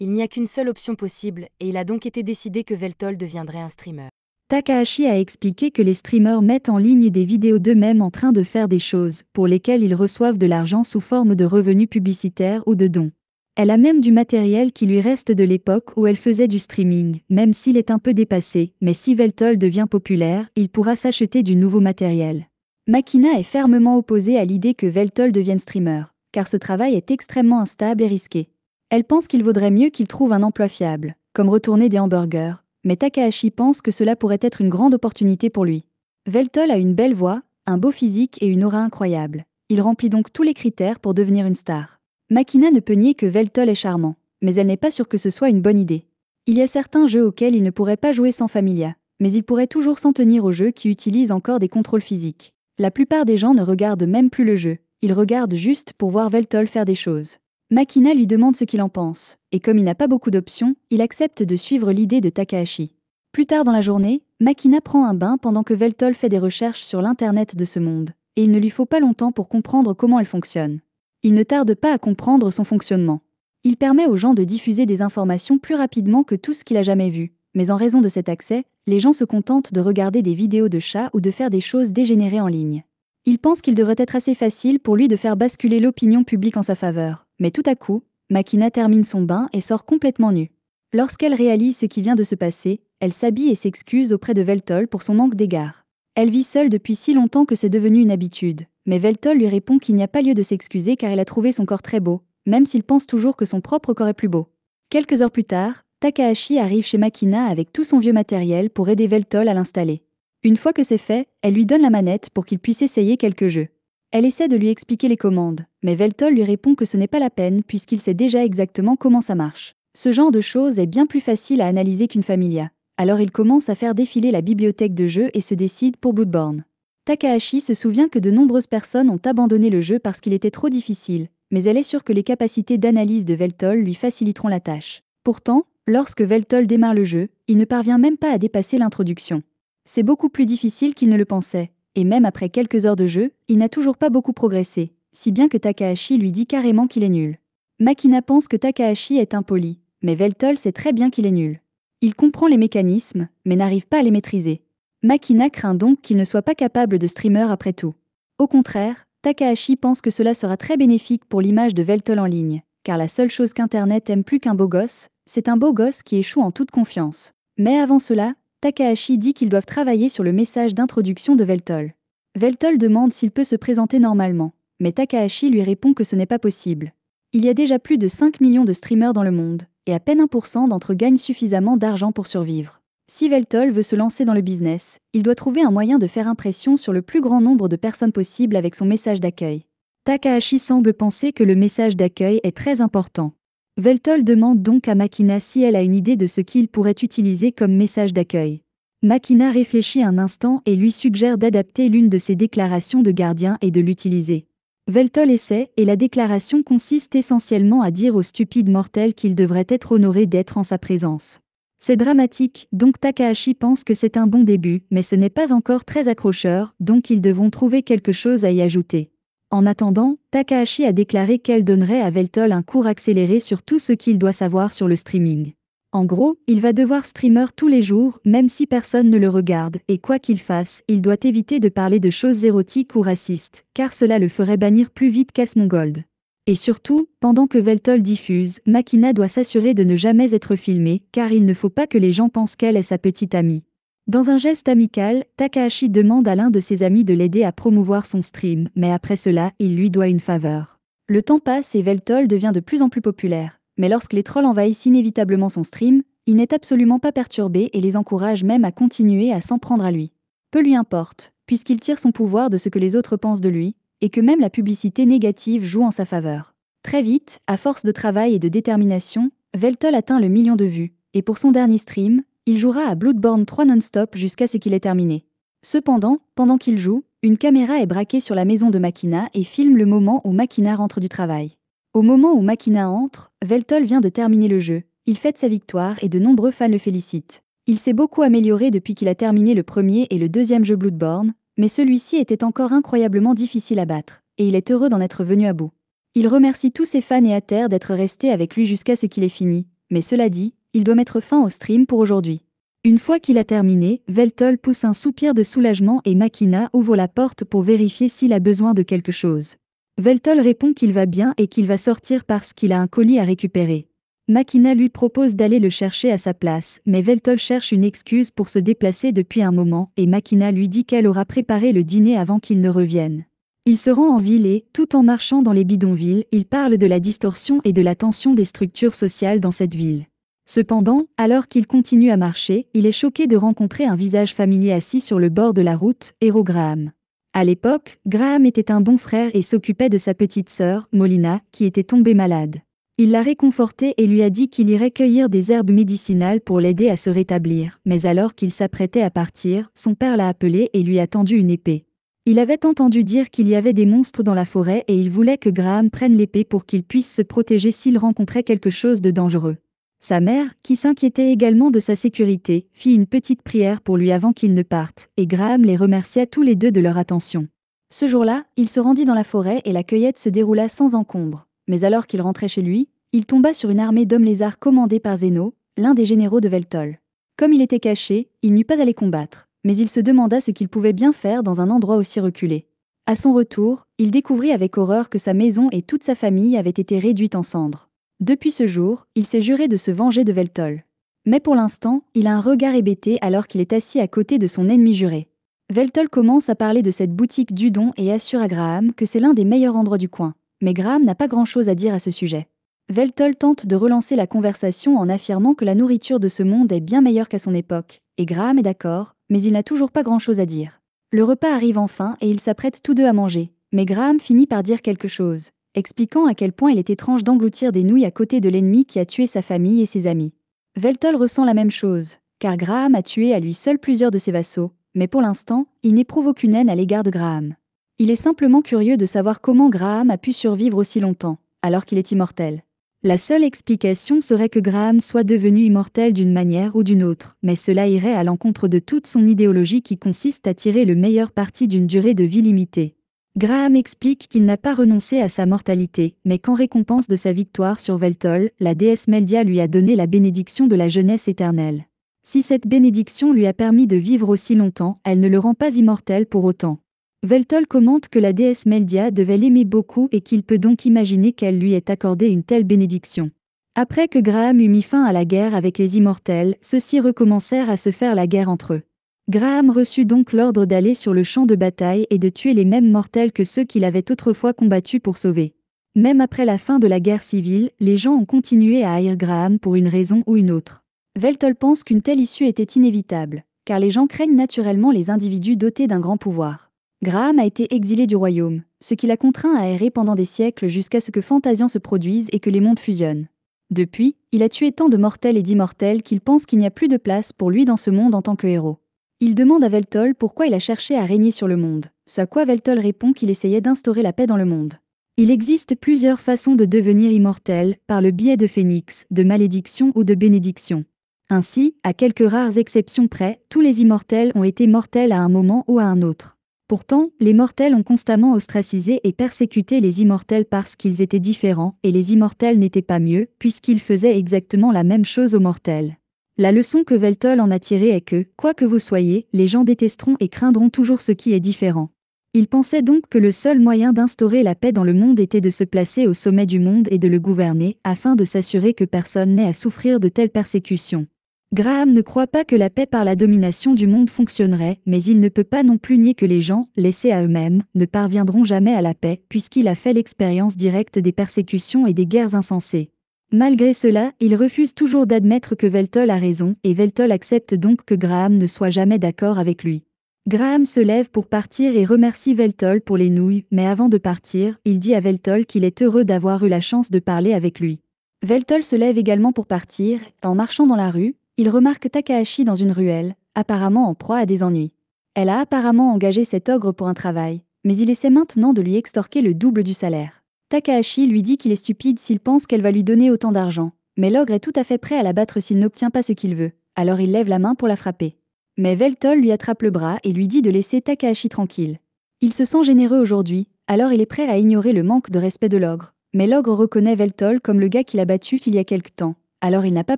A: Il n'y a qu'une seule option possible, et il a donc été décidé que Veltol deviendrait un streamer.
B: Takahashi a expliqué que les streamers mettent en ligne des vidéos d'eux-mêmes en train de faire des choses pour lesquelles ils reçoivent de l'argent sous forme de revenus publicitaires ou de dons. Elle a même du matériel qui lui reste de l'époque où elle faisait du streaming, même s'il est un peu dépassé, mais si Veltol devient populaire, il pourra s'acheter du nouveau matériel. Makina est fermement opposée à l'idée que Veltol devienne streamer, car ce travail est extrêmement instable et risqué. Elle pense qu'il vaudrait mieux qu'il trouve un emploi fiable, comme retourner des hamburgers, mais Takahashi pense que cela pourrait être une grande opportunité pour lui. Veltol a une belle voix, un beau physique et une aura incroyable. Il remplit donc tous les critères pour devenir une star. Makina ne peut nier que Veltol est charmant, mais elle n'est pas sûre que ce soit une bonne idée. Il y a certains jeux auxquels il ne pourrait pas jouer sans familia, mais il pourrait toujours s'en tenir aux jeux qui utilisent encore des contrôles physiques. La plupart des gens ne regardent même plus le jeu, ils regardent juste pour voir Veltol faire des choses. Makina lui demande ce qu'il en pense, et comme il n'a pas beaucoup d'options, il accepte de suivre l'idée de Takahashi. Plus tard dans la journée, Makina prend un bain pendant que Veltol fait des recherches sur l'internet de ce monde, et il ne lui faut pas longtemps pour comprendre comment elle fonctionne. Il ne tarde pas à comprendre son fonctionnement. Il permet aux gens de diffuser des informations plus rapidement que tout ce qu'il a jamais vu, mais en raison de cet accès, les gens se contentent de regarder des vidéos de chats ou de faire des choses dégénérées en ligne. Il pense qu'il devrait être assez facile pour lui de faire basculer l'opinion publique en sa faveur. Mais tout à coup, Makina termine son bain et sort complètement nue. Lorsqu'elle réalise ce qui vient de se passer, elle s'habille et s'excuse auprès de Veltol pour son manque d'égard. Elle vit seule depuis si longtemps que c'est devenu une habitude, mais Veltol lui répond qu'il n'y a pas lieu de s'excuser car elle a trouvé son corps très beau, même s'il pense toujours que son propre corps est plus beau. Quelques heures plus tard, Takahashi arrive chez Makina avec tout son vieux matériel pour aider Veltol à l'installer. Une fois que c'est fait, elle lui donne la manette pour qu'il puisse essayer quelques jeux. Elle essaie de lui expliquer les commandes, mais Veltol lui répond que ce n'est pas la peine puisqu'il sait déjà exactement comment ça marche. Ce genre de choses est bien plus facile à analyser qu'une familia. Alors il commence à faire défiler la bibliothèque de jeux et se décide pour Bloodborne. Takahashi se souvient que de nombreuses personnes ont abandonné le jeu parce qu'il était trop difficile, mais elle est sûre que les capacités d'analyse de Veltol lui faciliteront la tâche. Pourtant, lorsque Veltol démarre le jeu, il ne parvient même pas à dépasser l'introduction. C'est beaucoup plus difficile qu'il ne le pensait. Et même après quelques heures de jeu, il n'a toujours pas beaucoup progressé, si bien que Takahashi lui dit carrément qu'il est nul. Makina pense que Takahashi est impoli, mais Veltol sait très bien qu'il est nul. Il comprend les mécanismes, mais n'arrive pas à les maîtriser. Makina craint donc qu'il ne soit pas capable de streamer après tout. Au contraire, Takahashi pense que cela sera très bénéfique pour l'image de Veltol en ligne, car la seule chose qu'Internet aime plus qu'un beau gosse, c'est un beau gosse qui échoue en toute confiance. Mais avant cela, Takahashi dit qu'ils doivent travailler sur le message d'introduction de Veltol. Veltol demande s'il peut se présenter normalement, mais Takahashi lui répond que ce n'est pas possible. Il y a déjà plus de 5 millions de streamers dans le monde, et à peine 1% d'entre eux gagnent suffisamment d'argent pour survivre. Si Veltol veut se lancer dans le business, il doit trouver un moyen de faire impression sur le plus grand nombre de personnes possible avec son message d'accueil. Takahashi semble penser que le message d'accueil est très important. Veltol demande donc à Makina si elle a une idée de ce qu'il pourrait utiliser comme message d'accueil. Makina réfléchit un instant et lui suggère d'adapter l'une de ses déclarations de gardien et de l'utiliser. Veltol essaie et la déclaration consiste essentiellement à dire aux stupides mortels qu'ils devraient être honorés d'être en sa présence. C'est dramatique, donc Takahashi pense que c'est un bon début, mais ce n'est pas encore très accrocheur, donc ils devront trouver quelque chose à y ajouter. En attendant, Takahashi a déclaré qu'elle donnerait à Veltol un cours accéléré sur tout ce qu'il doit savoir sur le streaming. En gros, il va devoir streamer tous les jours, même si personne ne le regarde, et quoi qu'il fasse, il doit éviter de parler de choses érotiques ou racistes, car cela le ferait bannir plus vite qu'Asmongold. Et surtout, pendant que Veltol diffuse, Makina doit s'assurer de ne jamais être filmée, car il ne faut pas que les gens pensent qu'elle est sa petite amie. Dans un geste amical, Takahashi demande à l'un de ses amis de l'aider à promouvoir son stream, mais après cela, il lui doit une faveur. Le temps passe et Veltol devient de plus en plus populaire, mais lorsque les trolls envahissent inévitablement son stream, il n'est absolument pas perturbé et les encourage même à continuer à s'en prendre à lui. Peu lui importe, puisqu'il tire son pouvoir de ce que les autres pensent de lui, et que même la publicité négative joue en sa faveur. Très vite, à force de travail et de détermination, Veltol atteint le million de vues, et pour son dernier stream, il jouera à Bloodborne 3 non-stop jusqu'à ce qu'il ait terminé. Cependant, pendant qu'il joue, une caméra est braquée sur la maison de Makina et filme le moment où Makina rentre du travail. Au moment où Makina entre, Veltol vient de terminer le jeu, il fête sa victoire et de nombreux fans le félicitent. Il s'est beaucoup amélioré depuis qu'il a terminé le premier et le deuxième jeu Bloodborne, mais celui-ci était encore incroyablement difficile à battre, et il est heureux d'en être venu à bout. Il remercie tous ses fans et haters d'être restés avec lui jusqu'à ce qu'il ait fini, mais cela dit, il doit mettre fin au stream pour aujourd'hui. Une fois qu'il a terminé, Veltol pousse un soupir de soulagement et Makina ouvre la porte pour vérifier s'il a besoin de quelque chose. Veltol répond qu'il va bien et qu'il va sortir parce qu'il a un colis à récupérer. Makina lui propose d'aller le chercher à sa place, mais Veltol cherche une excuse pour se déplacer depuis un moment et Makina lui dit qu'elle aura préparé le dîner avant qu'il ne revienne. Il se rend en ville et, tout en marchant dans les bidonvilles, il parle de la distorsion et de la tension des structures sociales dans cette ville. Cependant, alors qu'il continue à marcher, il est choqué de rencontrer un visage familier assis sur le bord de la route, Hero Graham. À l'époque, Graham était un bon frère et s'occupait de sa petite sœur, Molina, qui était tombée malade. Il l'a réconfortée et lui a dit qu'il irait cueillir des herbes médicinales pour l'aider à se rétablir, mais alors qu'il s'apprêtait à partir, son père l'a appelé et lui a tendu une épée. Il avait entendu dire qu'il y avait des monstres dans la forêt et il voulait que Graham prenne l'épée pour qu'il puisse se protéger s'il rencontrait quelque chose de dangereux. Sa mère, qui s'inquiétait également de sa sécurité, fit une petite prière pour lui avant qu'il ne parte, et Graham les remercia tous les deux de leur attention. Ce jour-là, il se rendit dans la forêt et la cueillette se déroula sans encombre, mais alors qu'il rentrait chez lui, il tomba sur une armée d'hommes lézards commandés par Zeno, l'un des généraux de Veltol. Comme il était caché, il n'eut pas à les combattre, mais il se demanda ce qu'il pouvait bien faire dans un endroit aussi reculé. À son retour, il découvrit avec horreur que sa maison et toute sa famille avaient été réduites en cendres. Depuis ce jour, il s'est juré de se venger de Veltol. Mais pour l'instant, il a un regard hébété alors qu'il est assis à côté de son ennemi juré. Veltol commence à parler de cette boutique d'Udon et assure à Graham que c'est l'un des meilleurs endroits du coin. Mais Graham n'a pas grand-chose à dire à ce sujet. Veltol tente de relancer la conversation en affirmant que la nourriture de ce monde est bien meilleure qu'à son époque, et Graham est d'accord, mais il n'a toujours pas grand-chose à dire. Le repas arrive enfin et ils s'apprêtent tous deux à manger, mais Graham finit par dire quelque chose, expliquant à quel point il est étrange d'engloutir des nouilles à côté de l'ennemi qui a tué sa famille et ses amis. Veltol ressent la même chose, car Graham a tué à lui seul plusieurs de ses vassaux, mais pour l'instant, il n'éprouve aucune haine à l'égard de Graham. Il est simplement curieux de savoir comment Graham a pu survivre aussi longtemps, alors qu'il est immortel. La seule explication serait que Graham soit devenu immortel d'une manière ou d'une autre, mais cela irait à l'encontre de toute son idéologie qui consiste à tirer le meilleur parti d'une durée de vie limitée. Graham explique qu'il n'a pas renoncé à sa mortalité, mais qu'en récompense de sa victoire sur Veltol, la déesse Meldia lui a donné la bénédiction de la jeunesse éternelle. Si cette bénédiction lui a permis de vivre aussi longtemps, elle ne le rend pas immortel pour autant. Veltol commente que la déesse Meldia devait l'aimer beaucoup et qu'il peut donc imaginer qu'elle lui ait accordé une telle bénédiction. Après que Graham eut mis fin à la guerre avec les immortels, ceux-ci recommencèrent à se faire la guerre entre eux. Graham reçut donc l'ordre d'aller sur le champ de bataille et de tuer les mêmes mortels que ceux qu'il avait autrefois combattus pour sauver. Même après la fin de la guerre civile, les gens ont continué à haïr Graham pour une raison ou une autre. Veltol pense qu'une telle issue était inévitable, car les gens craignent naturellement les individus dotés d'un grand pouvoir. Graham a été exilé du royaume, ce qui l'a contraint à errer pendant des siècles jusqu'à ce que Fantasian se produise et que les mondes fusionnent. Depuis, il a tué tant de mortels et d'immortels qu'il pense qu'il n'y a plus de place pour lui dans ce monde en tant que héros. Il demande à Veltol pourquoi il a cherché à régner sur le monde, ce à quoi Veltol répond qu'il essayait d'instaurer la paix dans le monde. Il existe plusieurs façons de devenir immortel, par le biais de phénix, de malédiction ou de bénédiction. Ainsi, à quelques rares exceptions près, tous les immortels ont été mortels à un moment ou à un autre. Pourtant, les mortels ont constamment ostracisé et persécuté les immortels parce qu'ils étaient différents, et les immortels n'étaient pas mieux, puisqu'ils faisaient exactement la même chose aux mortels. La leçon que Veltol en a tirée est que, quoi que vous soyez, les gens détesteront et craindront toujours ce qui est différent. Il pensait donc que le seul moyen d'instaurer la paix dans le monde était de se placer au sommet du monde et de le gouverner, afin de s'assurer que personne n'ait à souffrir de telles persécutions. Graham ne croit pas que la paix par la domination du monde fonctionnerait, mais il ne peut pas non plus nier que les gens, laissés à eux-mêmes, ne parviendront jamais à la paix, puisqu'il a fait l'expérience directe des persécutions et des guerres insensées. Malgré cela, il refuse toujours d'admettre que Veltol a raison, et Veltol accepte donc que Graham ne soit jamais d'accord avec lui. Graham se lève pour partir et remercie Veltol pour les nouilles, mais avant de partir, il dit à Veltol qu'il est heureux d'avoir eu la chance de parler avec lui. Veltol se lève également pour partir, en marchant dans la rue, il remarque Takahashi dans une ruelle, apparemment en proie à des ennuis. Elle a apparemment engagé cet ogre pour un travail, mais il essaie maintenant de lui extorquer le double du salaire. Takahashi lui dit qu'il est stupide s'il pense qu'elle va lui donner autant d'argent, mais l'ogre est tout à fait prêt à la battre s'il n'obtient pas ce qu'il veut, alors il lève la main pour la frapper. Mais Veltol lui attrape le bras et lui dit de laisser Takahashi tranquille. Il se sent généreux aujourd'hui, alors il est prêt à ignorer le manque de respect de l'ogre. Mais l'ogre reconnaît Veltol comme le gars qu'il a battu il y a quelque temps, alors il n'a pas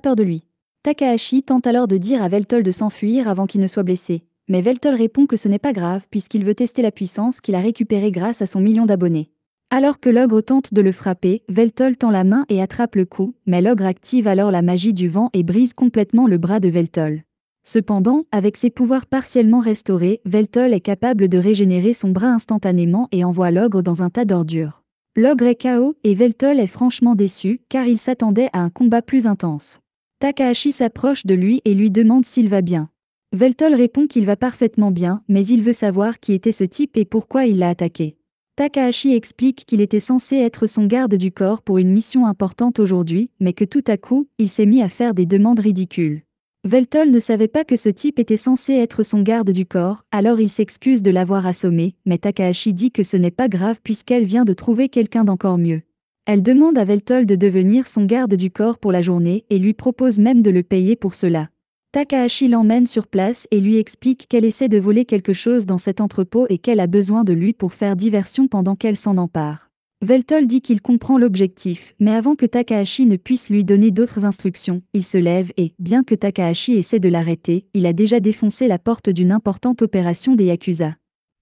B: peur de lui. Takahashi tente alors de dire à Veltol de s'enfuir avant qu'il ne soit blessé, mais Veltol répond que ce n'est pas grave puisqu'il veut tester la puissance qu'il a récupérée grâce à son million d'abonnés. Alors que l'ogre tente de le frapper, Veltol tend la main et attrape le coup, mais l'ogre active alors la magie du vent et brise complètement le bras de Veltol. Cependant, avec ses pouvoirs partiellement restaurés, Veltol est capable de régénérer son bras instantanément et envoie l'ogre dans un tas d'ordures. L'ogre est KO et Veltol est franchement déçu car il s'attendait à un combat plus intense. Takahashi s'approche de lui et lui demande s'il va bien. Veltol répond qu'il va parfaitement bien, mais il veut savoir qui était ce type et pourquoi il l'a attaqué. Takahashi explique qu'il était censé être son garde du corps pour une mission importante aujourd'hui, mais que tout à coup, il s'est mis à faire des demandes ridicules. Veltol ne savait pas que ce type était censé être son garde du corps, alors il s'excuse de l'avoir assommé, mais Takahashi dit que ce n'est pas grave puisqu'elle vient de trouver quelqu'un d'encore mieux. Elle demande à Veltol de devenir son garde du corps pour la journée et lui propose même de le payer pour cela. Takahashi l'emmène sur place et lui explique qu'elle essaie de voler quelque chose dans cet entrepôt et qu'elle a besoin de lui pour faire diversion pendant qu'elle s'en empare. Veltol dit qu'il comprend l'objectif, mais avant que Takahashi ne puisse lui donner d'autres instructions, il se lève et, bien que Takahashi essaie de l'arrêter, il a déjà défoncé la porte d'une importante opération des Yakuza.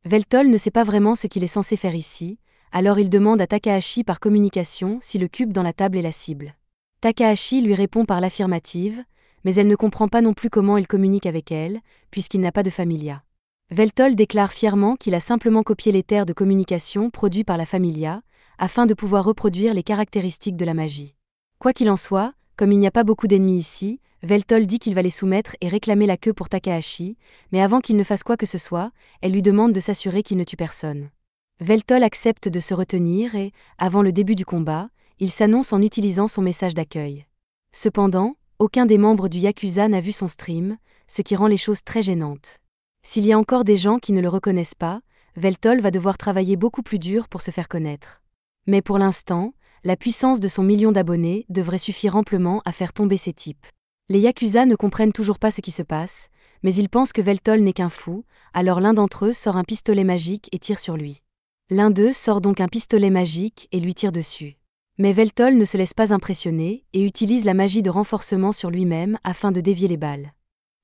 A: Veltol ne sait pas vraiment ce qu'il est censé faire ici, alors il demande à Takahashi par communication si le cube dans la table est la cible. Takahashi lui répond par l'affirmative, mais elle ne comprend pas non plus comment il communique avec elle, puisqu'il n'a pas de familia. Veltol déclare fièrement qu'il a simplement copié les terres de communication produits par la familia, afin de pouvoir reproduire les caractéristiques de la magie. Quoi qu'il en soit, comme il n'y a pas beaucoup d'ennemis ici, Veltol dit qu'il va les soumettre et réclamer la queue pour Takahashi, mais avant qu'il ne fasse quoi que ce soit, elle lui demande de s'assurer qu'il ne tue personne. Veltol accepte de se retenir et, avant le début du combat, il s'annonce en utilisant son message d'accueil. Cependant, aucun des membres du Yakuza n'a vu son stream, ce qui rend les choses très gênantes. S'il y a encore des gens qui ne le reconnaissent pas, Veltol va devoir travailler beaucoup plus dur pour se faire connaître. Mais pour l'instant, la puissance de son million d'abonnés devrait suffire amplement à faire tomber ces types. Les Yakuza ne comprennent toujours pas ce qui se passe, mais ils pensent que Veltol n'est qu'un fou, alors l'un d'entre eux sort un pistolet magique et tire sur lui. L'un d'eux sort donc un pistolet magique et lui tire dessus. Mais Veltol ne se laisse pas impressionner et utilise la magie de renforcement sur lui-même afin de dévier les balles.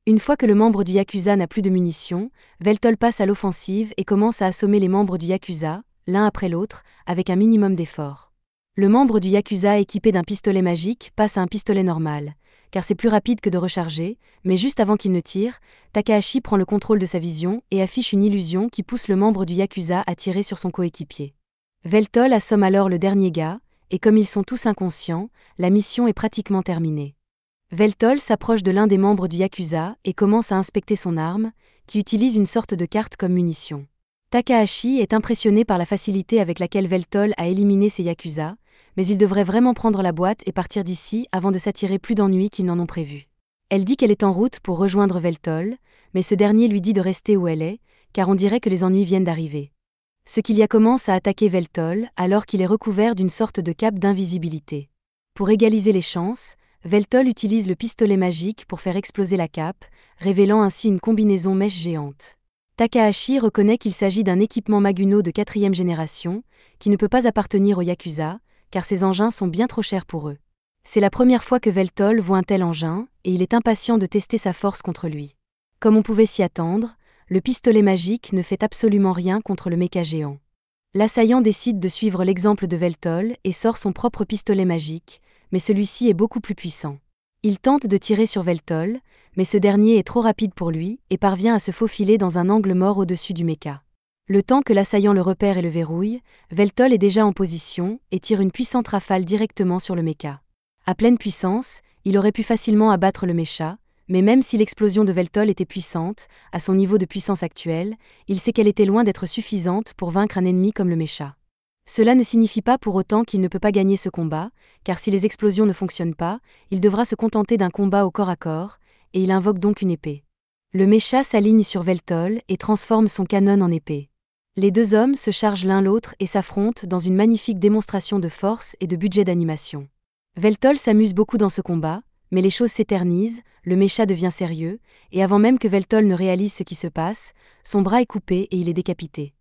A: Une fois que le membre du Yakuza n'a plus de munitions, Veltol passe à l'offensive et commence à assommer les membres du Yakuza, l'un après l'autre, avec un minimum d'effort. Le membre du Yakuza équipé d'un pistolet magique passe à un pistolet normal, car c'est plus rapide que de recharger, mais juste avant qu'il ne tire, Takahashi prend le contrôle de sa vision et affiche une illusion qui pousse le membre du Yakuza à tirer sur son coéquipier. Veltol assomme alors le dernier gars, et comme ils sont tous inconscients, la mission est pratiquement terminée. Veltol s'approche de l'un des membres du Yakuza et commence à inspecter son arme, qui utilise une sorte de carte comme munition. Takahashi est impressionné par la facilité avec laquelle Veltol a éliminé ses Yakuza, mais il devrait vraiment prendre la boîte et partir d'ici avant de s'attirer plus d'ennuis qu'ils n'en ont prévu. Elle dit qu'elle est en route pour rejoindre Veltol, mais ce dernier lui dit de rester où elle est, car on dirait que les ennuis viennent d'arriver. Ce qu'il y a commence à attaquer Veltol alors qu'il est recouvert d'une sorte de cape d'invisibilité. Pour égaliser les chances, Veltol utilise le pistolet magique pour faire exploser la cape, révélant ainsi une combinaison mèche géante. Takahashi reconnaît qu'il s'agit d'un équipement Maguno de 4e génération, qui ne peut pas appartenir aux Yakuza, car ces engins sont bien trop chers pour eux. C'est la première fois que Veltol voit un tel engin, et il est impatient de tester sa force contre lui. Comme on pouvait s'y attendre, le pistolet magique ne fait absolument rien contre le méca géant. L'assaillant décide de suivre l'exemple de Veltol et sort son propre pistolet magique, mais celui-ci est beaucoup plus puissant. Il tente de tirer sur Veltol, mais ce dernier est trop rapide pour lui et parvient à se faufiler dans un angle mort au-dessus du méca. Le temps que l'assaillant le repère et le verrouille, Veltol est déjà en position et tire une puissante rafale directement sur le méca. À pleine puissance, il aurait pu facilement abattre le mécha, mais même si l'explosion de Veltol était puissante, à son niveau de puissance actuel, il sait qu'elle était loin d'être suffisante pour vaincre un ennemi comme le mécha. Cela ne signifie pas pour autant qu'il ne peut pas gagner ce combat, car si les explosions ne fonctionnent pas, il devra se contenter d'un combat au corps à corps, et il invoque donc une épée. Le mécha s'aligne sur Veltol et transforme son canon en épée. Les deux hommes se chargent l'un l'autre et s'affrontent dans une magnifique démonstration de force et de budget d'animation. Veltol s'amuse beaucoup dans ce combat, mais les choses s'éternisent, le mécha devient sérieux, et avant même que Veltol ne réalise ce qui se passe, son bras est coupé et il est décapité.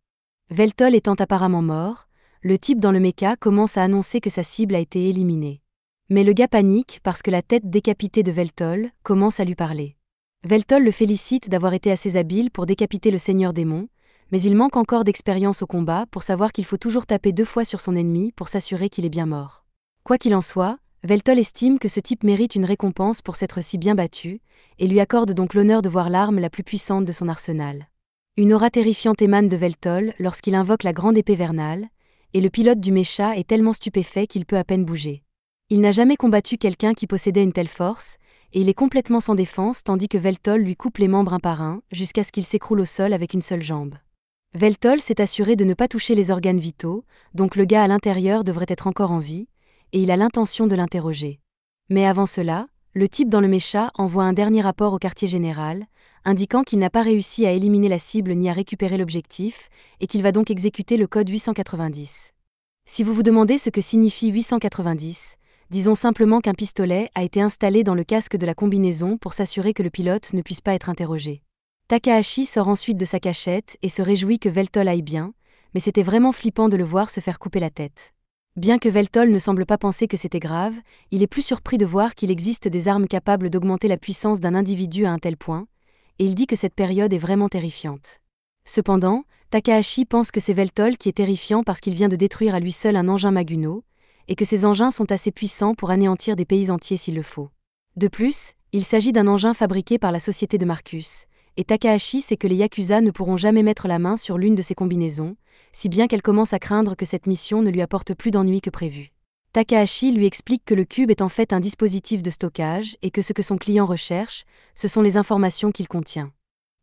A: Veltol étant apparemment mort, le type dans le méca commence à annoncer que sa cible a été éliminée. Mais le gars panique parce que la tête décapitée de Veltol commence à lui parler. Veltol le félicite d'avoir été assez habile pour décapiter le seigneur démon, mais il manque encore d'expérience au combat pour savoir qu'il faut toujours taper 2 fois sur son ennemi pour s'assurer qu'il est bien mort. Quoi qu'il en soit, Veltol estime que ce type mérite une récompense pour s'être si bien battu, et lui accorde donc l'honneur de voir l'arme la plus puissante de son arsenal. Une aura terrifiante émane de Veltol lorsqu'il invoque la grande épée vernale, et le pilote du mécha est tellement stupéfait qu'il peut à peine bouger. Il n'a jamais combattu quelqu'un qui possédait une telle force, et il est complètement sans défense tandis que Veltol lui coupe les membres un par un, jusqu'à ce qu'il s'écroule au sol avec une seule jambe. Veltol s'est assuré de ne pas toucher les organes vitaux, donc le gars à l'intérieur devrait être encore en vie, et il a l'intention de l'interroger. Mais avant cela, le type dans le mécha envoie un dernier rapport au quartier général, indiquant qu'il n'a pas réussi à éliminer la cible ni à récupérer l'objectif, et qu'il va donc exécuter le code 890. Si vous vous demandez ce que signifie 890, disons simplement qu'un pistolet a été installé dans le casque de la combinaison pour s'assurer que le pilote ne puisse pas être interrogé. Takahashi sort ensuite de sa cachette et se réjouit que Veltol aille bien, mais c'était vraiment flippant de le voir se faire couper la tête. Bien que Veltol ne semble pas penser que c'était grave, il est plus surpris de voir qu'il existe des armes capables d'augmenter la puissance d'un individu à un tel point, et il dit que cette période est vraiment terrifiante. Cependant, Takahashi pense que c'est Veltol qui est terrifiant parce qu'il vient de détruire à lui seul un engin Maguno, et que ces engins sont assez puissants pour anéantir des pays entiers s'il le faut. De plus, il s'agit d'un engin fabriqué par la société de Marcus, et Takahashi sait que les Yakuza ne pourront jamais mettre la main sur l'une de ces combinaisons, si bien qu'elle commence à craindre que cette mission ne lui apporte plus d'ennuis que prévu. Takahashi lui explique que le cube est en fait un dispositif de stockage et que ce que son client recherche, ce sont les informations qu'il contient.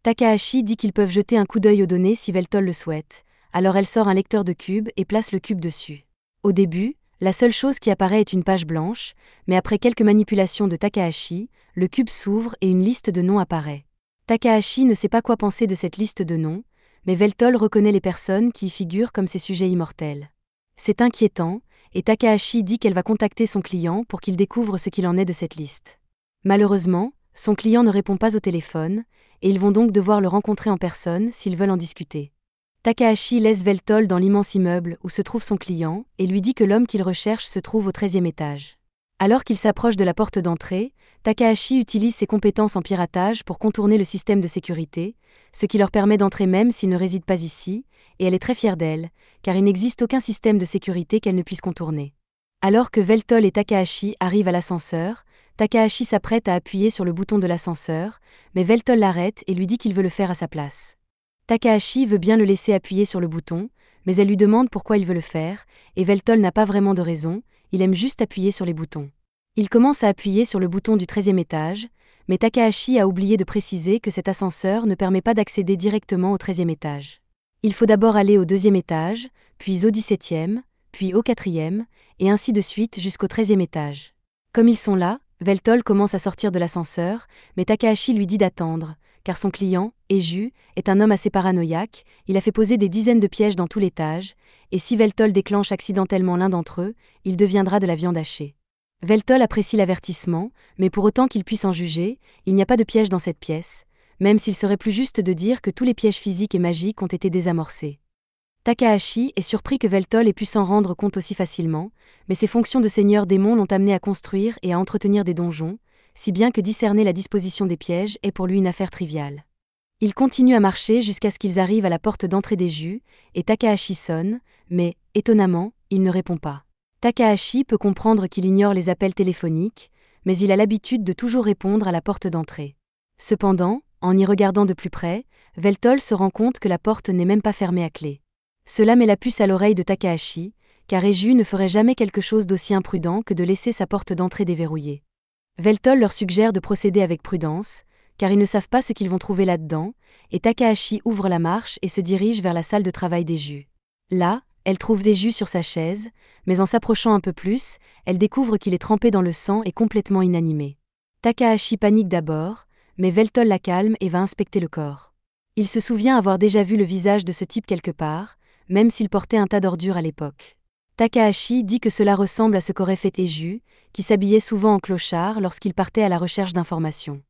A: Takahashi dit qu'ils peuvent jeter un coup d'œil aux données si Veltol le souhaite, alors elle sort un lecteur de cube et place le cube dessus. Au début, la seule chose qui apparaît est une page blanche, mais après quelques manipulations de Takahashi, le cube s'ouvre et une liste de noms apparaît. Takahashi ne sait pas quoi penser de cette liste de noms, mais Veltol reconnaît les personnes qui y figurent comme ses sujets immortels. C'est inquiétant, et Takahashi dit qu'elle va contacter son client pour qu'il découvre ce qu'il en est de cette liste. Malheureusement, son client ne répond pas au téléphone, et ils vont donc devoir le rencontrer en personne s'ils veulent en discuter. Takahashi laisse Veltol dans l'immense immeuble où se trouve son client et lui dit que l'homme qu'il recherche se trouve au 13e étage. Alors qu'il s'approche de la porte d'entrée, Takahashi utilise ses compétences en piratage pour contourner le système de sécurité, ce qui leur permet d'entrer même s'ils ne résident pas ici, et elle est très fière d'elle, car il n'existe aucun système de sécurité qu'elle ne puisse contourner. Alors que Veltol et Takahashi arrivent à l'ascenseur, Takahashi s'apprête à appuyer sur le bouton de l'ascenseur, mais Veltol l'arrête et lui dit qu'il veut le faire à sa place. Takahashi veut bien le laisser appuyer sur le bouton, mais elle lui demande pourquoi il veut le faire, et Veltol n'a pas vraiment de raison, il aime juste appuyer sur les boutons. Il commence à appuyer sur le bouton du 13e étage, mais Takahashi a oublié de préciser que cet ascenseur ne permet pas d'accéder directement au 13e étage. Il faut d'abord aller au 2e étage, puis au 17e, puis au 4e, et ainsi de suite jusqu'au 13e étage. Comme ils sont là, Veltol commence à sortir de l'ascenseur, mais Takahashi lui dit d'attendre, car son client, Eiju, est un homme assez paranoïaque, il a fait poser des dizaines de pièges dans tout l'étage, et si Veltol déclenche accidentellement l'un d'entre eux, il deviendra de la viande hachée. Veltol apprécie l'avertissement, mais pour autant qu'il puisse en juger, il n'y a pas de piège dans cette pièce, même s'il serait plus juste de dire que tous les pièges physiques et magiques ont été désamorcés. Takahashi est surpris que Veltol ait pu s'en rendre compte aussi facilement, mais ses fonctions de seigneur démon l'ont amené à construire et à entretenir des donjons, si bien que discerner la disposition des pièges est pour lui une affaire triviale. Il continue à marcher jusqu'à ce qu'ils arrivent à la porte d'entrée des jus, et Takahashi sonne, mais, étonnamment, il ne répond pas. Takahashi peut comprendre qu'il ignore les appels téléphoniques, mais il a l'habitude de toujours répondre à la porte d'entrée. Cependant, en y regardant de plus près, Veltol se rend compte que la porte n'est même pas fermée à clé. Cela met la puce à l'oreille de Takahashi, car Eiju ne ferait jamais quelque chose d'aussi imprudent que de laisser sa porte d'entrée déverrouillée. Veltol leur suggère de procéder avec prudence, car ils ne savent pas ce qu'ils vont trouver là-dedans, et Takahashi ouvre la marche et se dirige vers la salle de travail d'Eiju. Là, elle trouve Eiju sur sa chaise, mais en s'approchant un peu plus, elle découvre qu'il est trempé dans le sang et complètement inanimé. Takahashi panique d'abord, mais Veltol la calme et va inspecter le corps. Il se souvient avoir déjà vu le visage de ce type quelque part, même s'il portait un tas d'ordures à l'époque. Takahashi dit que cela ressemble à ce qu'aurait fait Eiju, qui s'habillait souvent en clochard lorsqu'il partait à la recherche d'informations.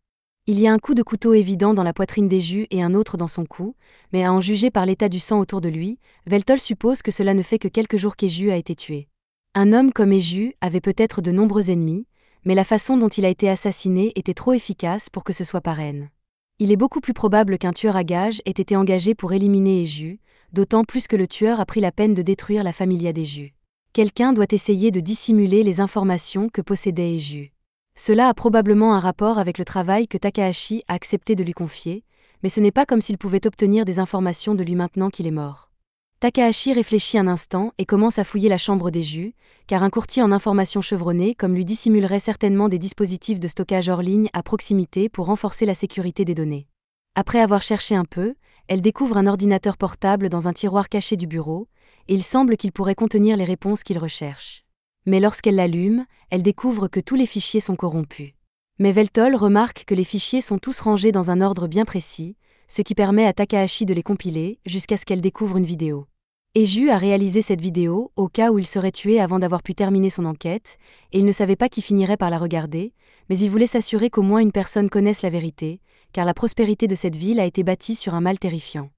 A: Il y a un coup de couteau évident dans la poitrine d'Eiju et un autre dans son cou, mais à en juger par l'état du sang autour de lui, Veltol suppose que cela ne fait que quelques jours qu'Eiju a été tué. Un homme comme Eiju avait peut-être de nombreux ennemis, mais la façon dont il a été assassiné était trop efficace pour que ce soit parène. Il est beaucoup plus probable qu'un tueur à gages ait été engagé pour éliminer Eiju, d'autant plus que le tueur a pris la peine de détruire la familia d'Eiju. Quelqu'un doit essayer de dissimuler les informations que possédait Eiju. Cela a probablement un rapport avec le travail que Takahashi a accepté de lui confier, mais ce n'est pas comme s'il pouvait obtenir des informations de lui maintenant qu'il est mort. Takahashi réfléchit un instant et commence à fouiller la chambre d'Eiju, car un courtier en information chevronné comme lui dissimulerait certainement des dispositifs de stockage hors ligne à proximité pour renforcer la sécurité des données. Après avoir cherché un peu, elle découvre un ordinateur portable dans un tiroir caché du bureau, et il semble qu'il pourrait contenir les réponses qu'il recherche. Mais lorsqu'elle l'allume, elle découvre que tous les fichiers sont corrompus. Mais Veltol remarque que les fichiers sont tous rangés dans un ordre bien précis, ce qui permet à Takahashi de les compiler jusqu'à ce qu'elle découvre une vidéo. Eiju a réalisé cette vidéo au cas où il serait tué avant d'avoir pu terminer son enquête, et il ne savait pas qui finirait par la regarder, mais il voulait s'assurer qu'au moins une personne connaisse la vérité, car la prospérité de cette ville a été bâtie sur un mal terrifiant.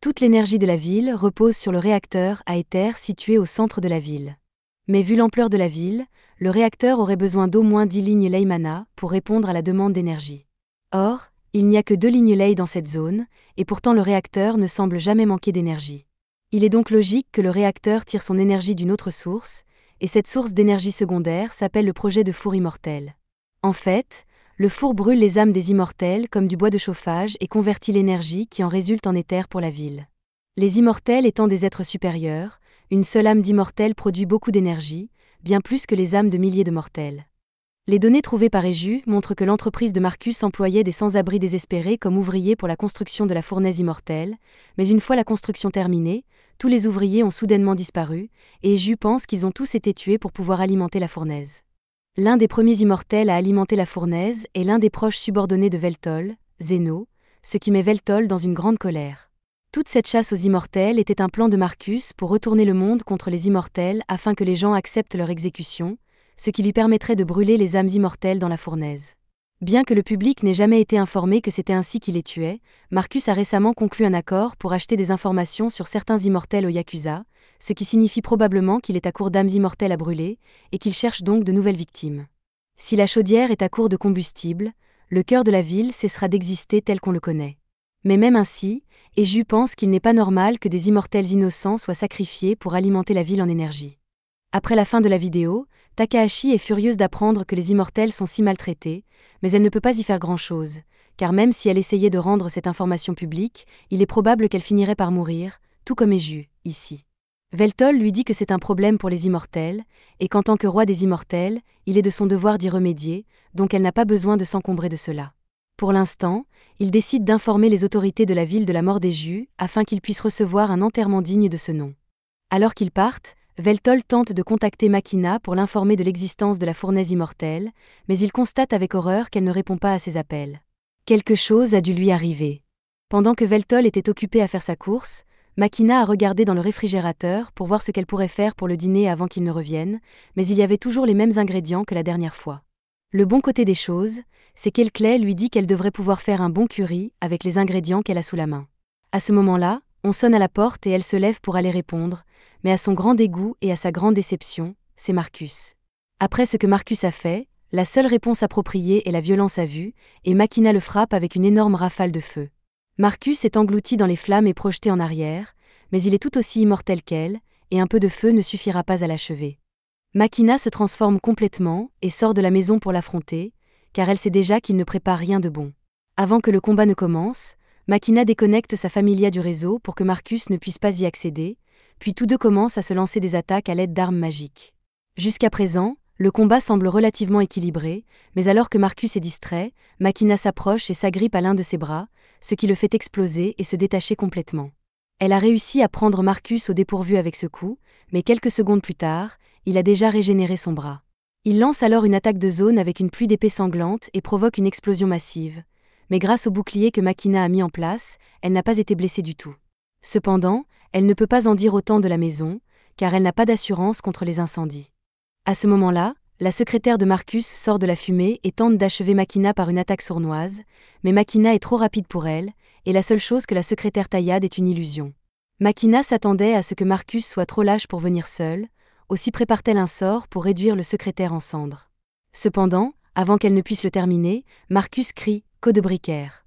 A: Toute l'énergie de la ville repose sur le réacteur à éther situé au centre de la ville. Mais vu l'ampleur de la ville, le réacteur aurait besoin d'au moins 10 lignes ley mana pour répondre à la demande d'énergie. Or, il n'y a que 2 lignes ley dans cette zone, et pourtant le réacteur ne semble jamais manquer d'énergie. Il est donc logique que le réacteur tire son énergie d'une autre source, et cette source d'énergie secondaire s'appelle le projet de four immortel. En fait, le four brûle les âmes des immortels comme du bois de chauffage et convertit l'énergie qui en résulte en éther pour la ville. Les immortels étant des êtres supérieurs, une seule âme d'immortel produit beaucoup d'énergie, bien plus que les âmes de milliers de mortels. Les données trouvées par Eiju montrent que l'entreprise de Marcus employait des sans-abri désespérés comme ouvriers pour la construction de la fournaise immortelle, mais une fois la construction terminée, tous les ouvriers ont soudainement disparu, et Eiju pense qu'ils ont tous été tués pour pouvoir alimenter la fournaise. L'un des premiers immortels à alimenter la fournaise est l'un des proches subordonnés de Veltol, Zeno, ce qui met Veltol dans une grande colère. Toute cette chasse aux immortels était un plan de Marcus pour retourner le monde contre les immortels afin que les gens acceptent leur exécution, ce qui lui permettrait de brûler les âmes immortelles dans la fournaise. Bien que le public n'ait jamais été informé que c'était ainsi qu'il les tuait, Marcus a récemment conclu un accord pour acheter des informations sur certains immortels au Yakuza, ce qui signifie probablement qu'il est à court d'âmes immortelles à brûler, et qu'il cherche donc de nouvelles victimes. Si la chaudière est à court de combustible, le cœur de la ville cessera d'exister tel qu'on le connaît. Mais même ainsi, Eiju pense qu'il n'est pas normal que des immortels innocents soient sacrifiés pour alimenter la ville en énergie. Après la fin de la vidéo, Takahashi est furieuse d'apprendre que les immortels sont si maltraités, mais elle ne peut pas y faire grand-chose, car même si elle essayait de rendre cette information publique, il est probable qu'elle finirait par mourir, tout comme Eiju, ici. Veltol lui dit que c'est un problème pour les immortels, et qu'en tant que roi des immortels, il est de son devoir d'y remédier, donc elle n'a pas besoin de s'encombrer de cela. Pour l'instant, il décide d'informer les autorités de la ville de la mort d'Eiju, afin qu'ils puissent recevoir un enterrement digne de ce nom. Alors qu'ils partent, Veltol tente de contacter Makina pour l'informer de l'existence de la fournaise immortelle, mais il constate avec horreur qu'elle ne répond pas à ses appels. Quelque chose a dû lui arriver. Pendant que Veltol était occupé à faire sa course, Makina a regardé dans le réfrigérateur pour voir ce qu'elle pourrait faire pour le dîner avant qu'il ne revienne, mais il y avait toujours les mêmes ingrédients que la dernière fois. Le bon côté des choses, c'est qu'Elclay lui dit qu'elle devrait pouvoir faire un bon curry avec les ingrédients qu'elle a sous la main. À ce moment-là, on sonne à la porte et elle se lève pour aller répondre, mais à son grand dégoût et à sa grande déception, c'est Marcus. Après ce que Marcus a fait, la seule réponse appropriée est la violence à vue, et Makina le frappe avec une énorme rafale de feu. Marcus est englouti dans les flammes et projeté en arrière, mais il est tout aussi immortel qu'elle, et un peu de feu ne suffira pas à l'achever. Makina se transforme complètement et sort de la maison pour l'affronter, car elle sait déjà qu'il ne prépare rien de bon. Avant que le combat ne commence, Makina déconnecte sa familia du réseau pour que Marcus ne puisse pas y accéder, puis tous deux commencent à se lancer des attaques à l'aide d'armes magiques. Jusqu'à présent, le combat semble relativement équilibré, mais alors que Marcus est distrait, Makina s'approche et s'agrippe à l'un de ses bras, ce qui le fait exploser et se détacher complètement. Elle a réussi à prendre Marcus au dépourvu avec ce coup, mais quelques secondes plus tard, il a déjà régénéré son bras. Il lance alors une attaque de zone avec une pluie d'épées sanglantes et provoque une explosion massive. Mais grâce au bouclier que Makina a mis en place, elle n'a pas été blessée du tout. Cependant, elle ne peut pas en dire autant de la maison, car elle n'a pas d'assurance contre les incendies. À ce moment-là, la secrétaire de Marcus sort de la fumée et tente d'achever Makina par une attaque sournoise, mais Makina est trop rapide pour elle, et la seule chose que la secrétaire taillade est une illusion. Makina s'attendait à ce que Marcus soit trop lâche pour venir seul, aussi prépare-t-elle un sort pour réduire le secrétaire en cendres. Cependant, avant qu'elle ne puisse le terminer, Marcus crie « Coup de briquaire !»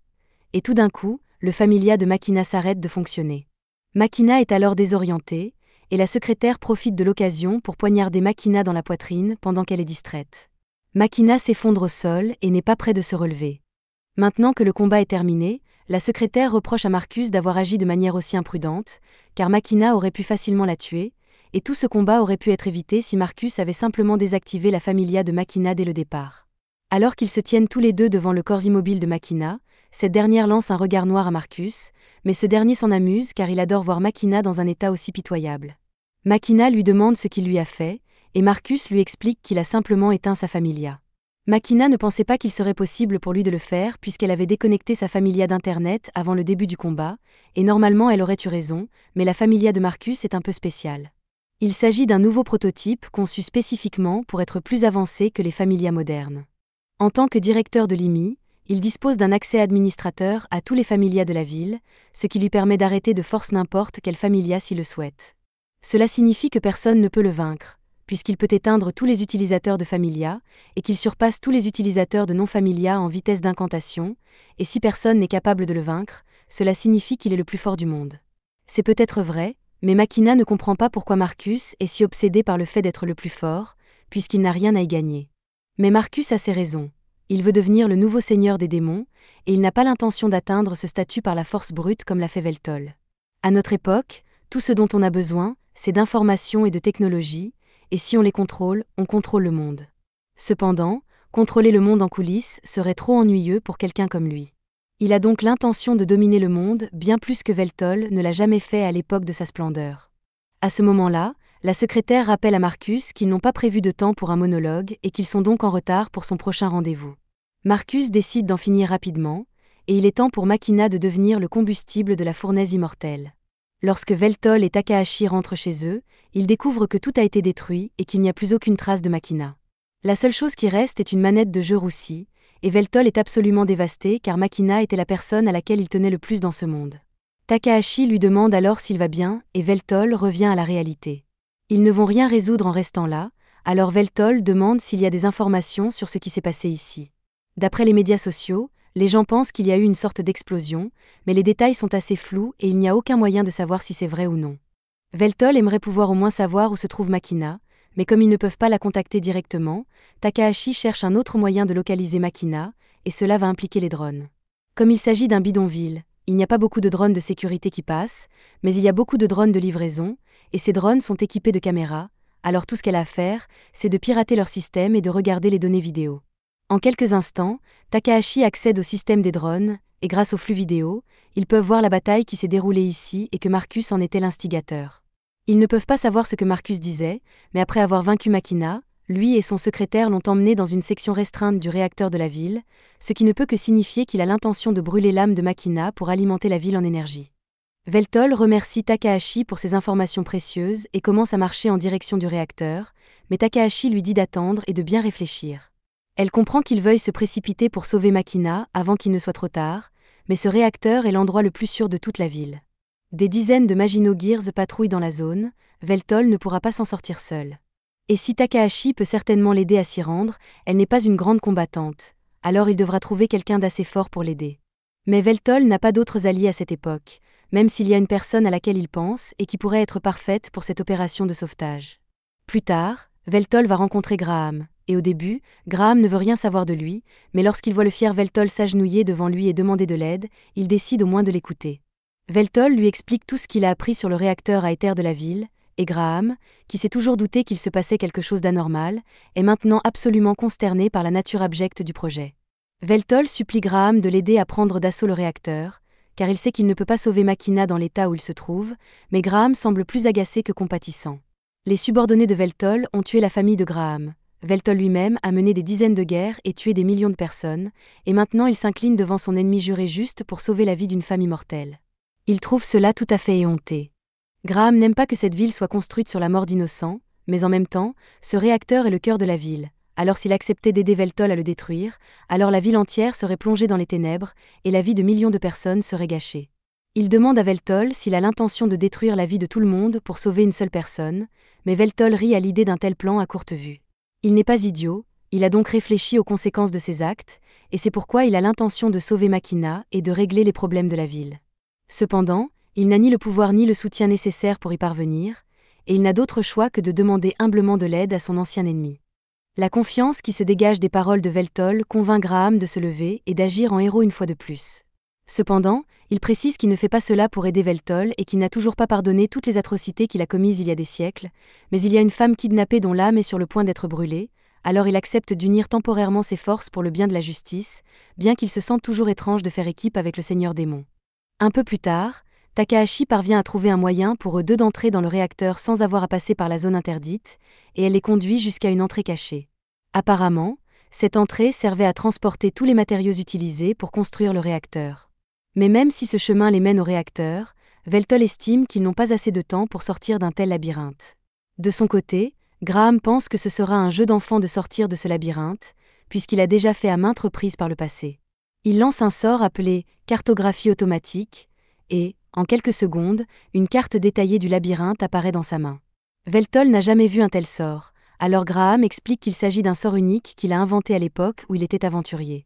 A: Et tout d'un coup, le familia de Makina s'arrête de fonctionner. Makina est alors désorientée, et la secrétaire profite de l'occasion pour poignarder Makina dans la poitrine pendant qu'elle est distraite. Makina s'effondre au sol et n'est pas près de se relever. Maintenant que le combat est terminé, la secrétaire reproche à Marcus d'avoir agi de manière aussi imprudente, car Makina aurait pu facilement la tuer, et tout ce combat aurait pu être évité si Marcus avait simplement désactivé la familia de Makina dès le départ. Alors qu'ils se tiennent tous les deux devant le corps immobile de Makina, cette dernière lance un regard noir à Marcus, mais ce dernier s'en amuse car il adore voir Makina dans un état aussi pitoyable. Makina lui demande ce qu'il lui a fait, et Marcus lui explique qu'il a simplement éteint sa familia. Makina ne pensait pas qu'il serait possible pour lui de le faire puisqu'elle avait déconnecté sa familia d'Internet avant le début du combat, et normalement elle aurait eu raison, mais la familia de Marcus est un peu spéciale. Il s'agit d'un nouveau prototype conçu spécifiquement pour être plus avancé que les familias modernes. En tant que directeur de l'IMI, il dispose d'un accès administrateur à tous les familias de la ville, ce qui lui permet d'arrêter de force n'importe quelle familia s'il le souhaite. Cela signifie que personne ne peut le vaincre, puisqu'il peut éteindre tous les utilisateurs de familia, et qu'il surpasse tous les utilisateurs de non-familia en vitesse d'incantation, et si personne n'est capable de le vaincre, cela signifie qu'il est le plus fort du monde. C'est peut-être vrai, mais Makina ne comprend pas pourquoi Marcus est si obsédé par le fait d'être le plus fort, puisqu'il n'a rien à y gagner. Mais Marcus a ses raisons. Il veut devenir le nouveau seigneur des démons, et il n'a pas l'intention d'atteindre ce statut par la force brute comme l'a fait Veltol. À notre époque, tout ce dont on a besoin, c'est d'informations et de technologie, et si on les contrôle, on contrôle le monde. Cependant, contrôler le monde en coulisses serait trop ennuyeux pour quelqu'un comme lui. Il a donc l'intention de dominer le monde bien plus que Veltol ne l'a jamais fait à l'époque de sa splendeur. À ce moment-là, la secrétaire rappelle à Marcus qu'ils n'ont pas prévu de temps pour un monologue et qu'ils sont donc en retard pour son prochain rendez-vous. Marcus décide d'en finir rapidement, et il est temps pour Makina de devenir le combustible de la fournaise immortelle. Lorsque Veltol et Takahashi rentrent chez eux, ils découvrent que tout a été détruit et qu'il n'y a plus aucune trace de Makina. La seule chose qui reste est une manette de jeu roussie, et Veltol est absolument dévasté car Makina était la personne à laquelle il tenait le plus dans ce monde. Takahashi lui demande alors s'il va bien, et Veltol revient à la réalité. Ils ne vont rien résoudre en restant là, alors Veltol demande s'il y a des informations sur ce qui s'est passé ici. D'après les médias sociaux, les gens pensent qu'il y a eu une sorte d'explosion, mais les détails sont assez flous et il n'y a aucun moyen de savoir si c'est vrai ou non. Veltol aimerait pouvoir au moins savoir où se trouve Makina, mais comme ils ne peuvent pas la contacter directement, Takahashi cherche un autre moyen de localiser Makina, et cela va impliquer les drones. Comme il s'agit d'un bidonville, il n'y a pas beaucoup de drones de sécurité qui passent, mais il y a beaucoup de drones de livraison, et ces drones sont équipés de caméras, alors tout ce qu'elle a à faire, c'est de pirater leur système et de regarder les données vidéo. En quelques instants, Takahashi accède au système des drones, et grâce au flux vidéo, ils peuvent voir la bataille qui s'est déroulée ici et que Marcus en était l'instigateur. Ils ne peuvent pas savoir ce que Marcus disait, mais après avoir vaincu Makina, lui et son secrétaire l'ont emmené dans une section restreinte du réacteur de la ville, ce qui ne peut que signifier qu'il a l'intention de brûler l'âme de Makina pour alimenter la ville en énergie. Veltol remercie Takahashi pour ses informations précieuses et commence à marcher en direction du réacteur, mais Takahashi lui dit d'attendre et de bien réfléchir. Elle comprend qu'il veuille se précipiter pour sauver Makina avant qu'il ne soit trop tard, mais ce réacteur est l'endroit le plus sûr de toute la ville. Des dizaines de Maginot Gears patrouillent dans la zone, Veltol ne pourra pas s'en sortir seule. Et si Takahashi peut certainement l'aider à s'y rendre, elle n'est pas une grande combattante, alors il devra trouver quelqu'un d'assez fort pour l'aider. Mais Veltol n'a pas d'autres alliés à cette époque, même s'il y a une personne à laquelle il pense et qui pourrait être parfaite pour cette opération de sauvetage. Plus tard, Veltol va rencontrer Graham, et au début, Graham ne veut rien savoir de lui, mais lorsqu'il voit le fier Veltol s'agenouiller devant lui et demander de l'aide, il décide au moins de l'écouter. Veltol lui explique tout ce qu'il a appris sur le réacteur à éther de la ville, et Graham, qui s'est toujours douté qu'il se passait quelque chose d'anormal, est maintenant absolument consterné par la nature abjecte du projet. Veltol supplie Graham de l'aider à prendre d'assaut le réacteur, car il sait qu'il ne peut pas sauver Makina dans l'état où il se trouve, mais Graham semble plus agacé que compatissant. Les subordonnés de Veltol ont tué la famille de Graham. Veltol lui-même a mené des dizaines de guerres et tué des millions de personnes, et maintenant il s'incline devant son ennemi juré juste pour sauver la vie d'une femme immortelle. Il trouve cela tout à fait éhonté. Graham n'aime pas que cette ville soit construite sur la mort d'innocents, mais en même temps, ce réacteur est le cœur de la ville. Alors s'il acceptait d'aider Veltol à le détruire, alors la ville entière serait plongée dans les ténèbres, et la vie de millions de personnes serait gâchée. Il demande à Veltol s'il a l'intention de détruire la vie de tout le monde pour sauver une seule personne, mais Veltol rit à l'idée d'un tel plan à courte vue. Il n'est pas idiot, il a donc réfléchi aux conséquences de ses actes, et c'est pourquoi il a l'intention de sauver Makina et de régler les problèmes de la ville. Cependant, il n'a ni le pouvoir ni le soutien nécessaire pour y parvenir, et il n'a d'autre choix que de demander humblement de l'aide à son ancien ennemi. La confiance qui se dégage des paroles de Veltol convainc Graham de se lever et d'agir en héros une fois de plus. Cependant, il précise qu'il ne fait pas cela pour aider Veltol et qu'il n'a toujours pas pardonné toutes les atrocités qu'il a commises il y a des siècles, mais il y a une femme kidnappée dont l'âme est sur le point d'être brûlée, alors il accepte d'unir temporairement ses forces pour le bien de la justice, bien qu'il se sente toujours étrange de faire équipe avec le Seigneur Démon. Un peu plus tard, Takahashi parvient à trouver un moyen pour eux deux d'entrer dans le réacteur sans avoir à passer par la zone interdite, et elle les conduit jusqu'à une entrée cachée. Apparemment, cette entrée servait à transporter tous les matériaux utilisés pour construire le réacteur. Mais même si ce chemin les mène au réacteur, Veltol estime qu'ils n'ont pas assez de temps pour sortir d'un tel labyrinthe. De son côté, Graham pense que ce sera un jeu d'enfant de sortir de ce labyrinthe, puisqu'il a déjà fait à maintes reprises par le passé. Il lance un sort appelé « cartographie automatique » et, en quelques secondes, une carte détaillée du labyrinthe apparaît dans sa main. Veltol n'a jamais vu un tel sort, alors Graham explique qu'il s'agit d'un sort unique qu'il a inventé à l'époque où il était aventurier.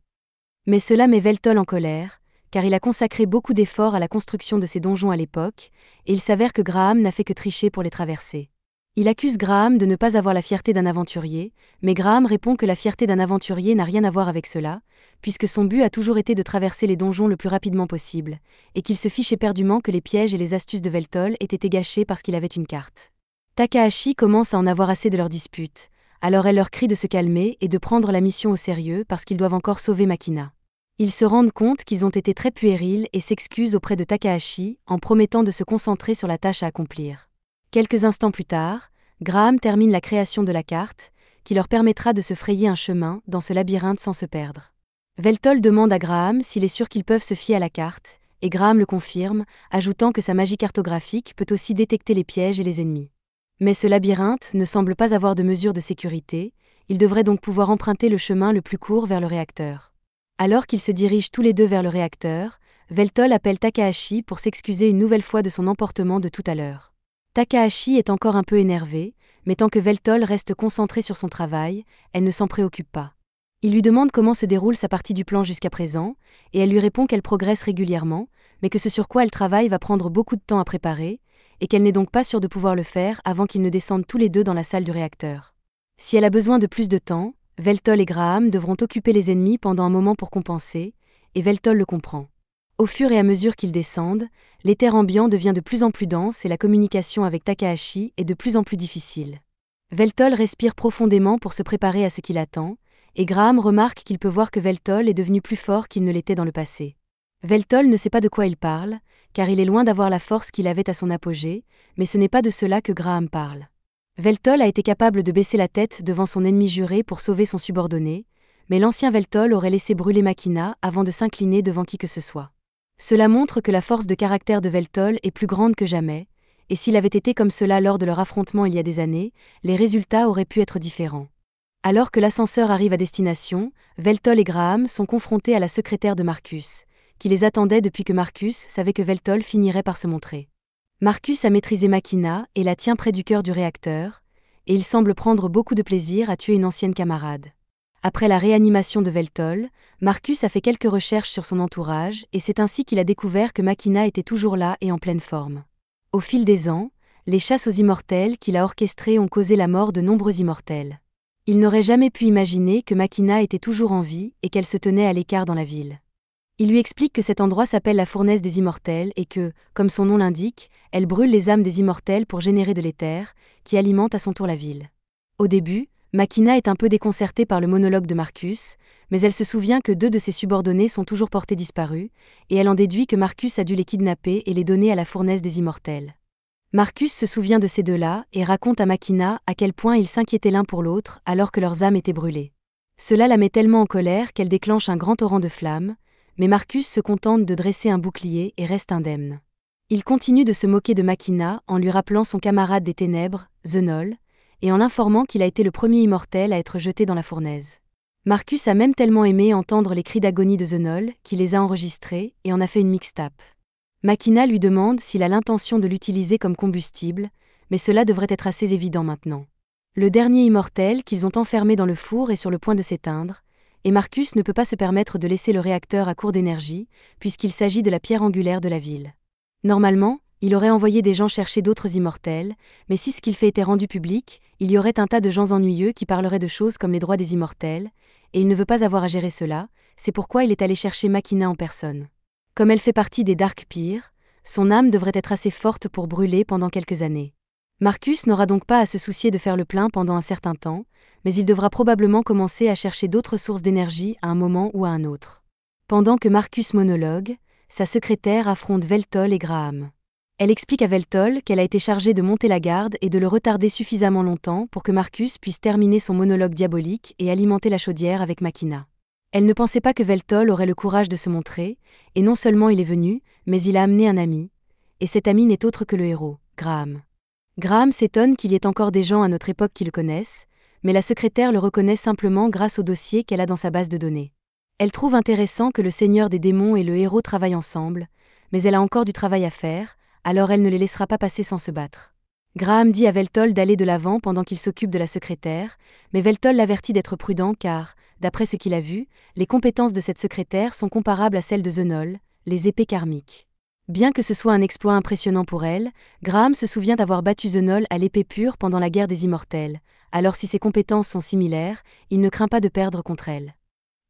A: Mais cela met Veltol en colère, car il a consacré beaucoup d'efforts à la construction de ces donjons à l'époque, et il s'avère que Graham n'a fait que tricher pour les traverser. Il accuse Graham de ne pas avoir la fierté d'un aventurier, mais Graham répond que la fierté d'un aventurier n'a rien à voir avec cela, puisque son but a toujours été de traverser les donjons le plus rapidement possible, et qu'il se fiche éperdument que les pièges et les astuces de Veltol aient été gâchés parce qu'il avait une carte. Takahashi commence à en avoir assez de leur dispute, alors elle leur crie de se calmer et de prendre la mission au sérieux parce qu'ils doivent encore sauver Makina. Ils se rendent compte qu'ils ont été très puérils et s'excusent auprès de Takahashi en promettant de se concentrer sur la tâche à accomplir. Quelques instants plus tard, Graham termine la création de la carte, qui leur permettra de se frayer un chemin dans ce labyrinthe sans se perdre. Veltol demande à Graham s'il est sûr qu'ils peuvent se fier à la carte, et Graham le confirme, ajoutant que sa magie cartographique peut aussi détecter les pièges et les ennemis. Mais ce labyrinthe ne semble pas avoir de mesures de sécurité, ils devraient donc pouvoir emprunter le chemin le plus court vers le réacteur. Alors qu'ils se dirigent tous les deux vers le réacteur, Veltol appelle Takahashi pour s'excuser une nouvelle fois de son emportement de tout à l'heure. Takahashi est encore un peu énervé, mais tant que Veltol reste concentré sur son travail, elle ne s'en préoccupe pas. Il lui demande comment se déroule sa partie du plan jusqu'à présent, et elle lui répond qu'elle progresse régulièrement, mais que ce sur quoi elle travaille va prendre beaucoup de temps à préparer, et qu'elle n'est donc pas sûre de pouvoir le faire avant qu'ils ne descendent tous les deux dans la salle du réacteur. Si elle a besoin de plus de temps, Veltol et Graham devront occuper les ennemis pendant un moment pour compenser, et Veltol le comprend. Au fur et à mesure qu'ils descendent, l'éther ambiant devient de plus en plus dense et la communication avec Takahashi est de plus en plus difficile. Veltol respire profondément pour se préparer à ce qui l'attend, et Graham remarque qu'il peut voir que Veltol est devenu plus fort qu'il ne l'était dans le passé. Veltol ne sait pas de quoi il parle, car il est loin d'avoir la force qu'il avait à son apogée, mais ce n'est pas de cela que Graham parle. Veltol a été capable de baisser la tête devant son ennemi juré pour sauver son subordonné, mais l'ancien Veltol aurait laissé brûler Makina avant de s'incliner devant qui que ce soit. Cela montre que la force de caractère de Veltol est plus grande que jamais, et s'il avait été comme cela lors de leur affrontement il y a des années, les résultats auraient pu être différents. Alors que l'ascenseur arrive à destination, Veltol et Graham sont confrontés à la secrétaire de Marcus, qui les attendait depuis que Marcus savait que Veltol finirait par se montrer. Marcus a maîtrisé Machina et la tient près du cœur du réacteur, et il semble prendre beaucoup de plaisir à tuer une ancienne camarade. Après la réanimation de Veltol, Marcus a fait quelques recherches sur son entourage et c'est ainsi qu'il a découvert que Machina était toujours là et en pleine forme. Au fil des ans, les chasses aux immortels qu'il a orchestrées ont causé la mort de nombreux immortels. Il n'aurait jamais pu imaginer que Machina était toujours en vie et qu'elle se tenait à l'écart dans la ville. Il lui explique que cet endroit s'appelle la fournaise des immortels et que, comme son nom l'indique, elle brûle les âmes des immortels pour générer de l'éther, qui alimente à son tour la ville. Au début, Machina est un peu déconcertée par le monologue de Marcus, mais elle se souvient que 2 de ses subordonnés sont toujours portés disparus, et elle en déduit que Marcus a dû les kidnapper et les donner à la fournaise des immortels. Marcus se souvient de ces 2-là et raconte à Machina à quel point ils s'inquiétaient l'un pour l'autre alors que leurs âmes étaient brûlées. Cela la met tellement en colère qu'elle déclenche un grand torrent de flammes, mais Marcus se contente de dresser un bouclier et reste indemne. Il continue de se moquer de Machina en lui rappelant son camarade des ténèbres, Zenoll, et en l'informant qu'il a été le premier immortel à être jeté dans la fournaise. Marcus a même tellement aimé entendre les cris d'agonie de Zenoll qu'il les a enregistrés et en a fait une mixtape. Machina lui demande s'il a l'intention de l'utiliser comme combustible, mais cela devrait être assez évident maintenant. Le dernier immortel qu'ils ont enfermé dans le four est sur le point de s'éteindre, et Marcus ne peut pas se permettre de laisser le réacteur à court d'énergie, puisqu'il s'agit de la pierre angulaire de la ville. Normalement, il aurait envoyé des gens chercher d'autres immortels, mais si ce qu'il fait était rendu public, il y aurait un tas de gens ennuyeux qui parleraient de choses comme les droits des immortels, et il ne veut pas avoir à gérer cela, c'est pourquoi il est allé chercher Machina en personne. Comme elle fait partie des Dark Peers, son âme devrait être assez forte pour brûler pendant quelques années. Marcus n'aura donc pas à se soucier de faire le plein pendant un certain temps, mais il devra probablement commencer à chercher d'autres sources d'énergie à un moment ou à un autre. Pendant que Marcus monologue, sa secrétaire affronte Veltol et Graham. Elle explique à Veltol qu'elle a été chargée de monter la garde et de le retarder suffisamment longtemps pour que Marcus puisse terminer son monologue diabolique et alimenter la chaudière avec Machina. Elle ne pensait pas que Veltol aurait le courage de se montrer, et non seulement il est venu, mais il a amené un ami, et cet ami n'est autre que le héros, Graham. Graham s'étonne qu'il y ait encore des gens à notre époque qui le connaissent, mais la secrétaire le reconnaît simplement grâce au dossier qu'elle a dans sa base de données. Elle trouve intéressant que le seigneur des démons et le héros travaillent ensemble, mais elle a encore du travail à faire, alors elle ne les laissera pas passer sans se battre. Graham dit à Veltol d'aller de l'avant pendant qu'il s'occupe de la secrétaire, mais Veltol l'avertit d'être prudent car, d'après ce qu'il a vu, les compétences de cette secrétaire sont comparables à celles de Zenoll, les épées karmiques. Bien que ce soit un exploit impressionnant pour elle, Graham se souvient avoir battu Zenoll à l'épée pure pendant la guerre des immortels, alors si ses compétences sont similaires, il ne craint pas de perdre contre elle.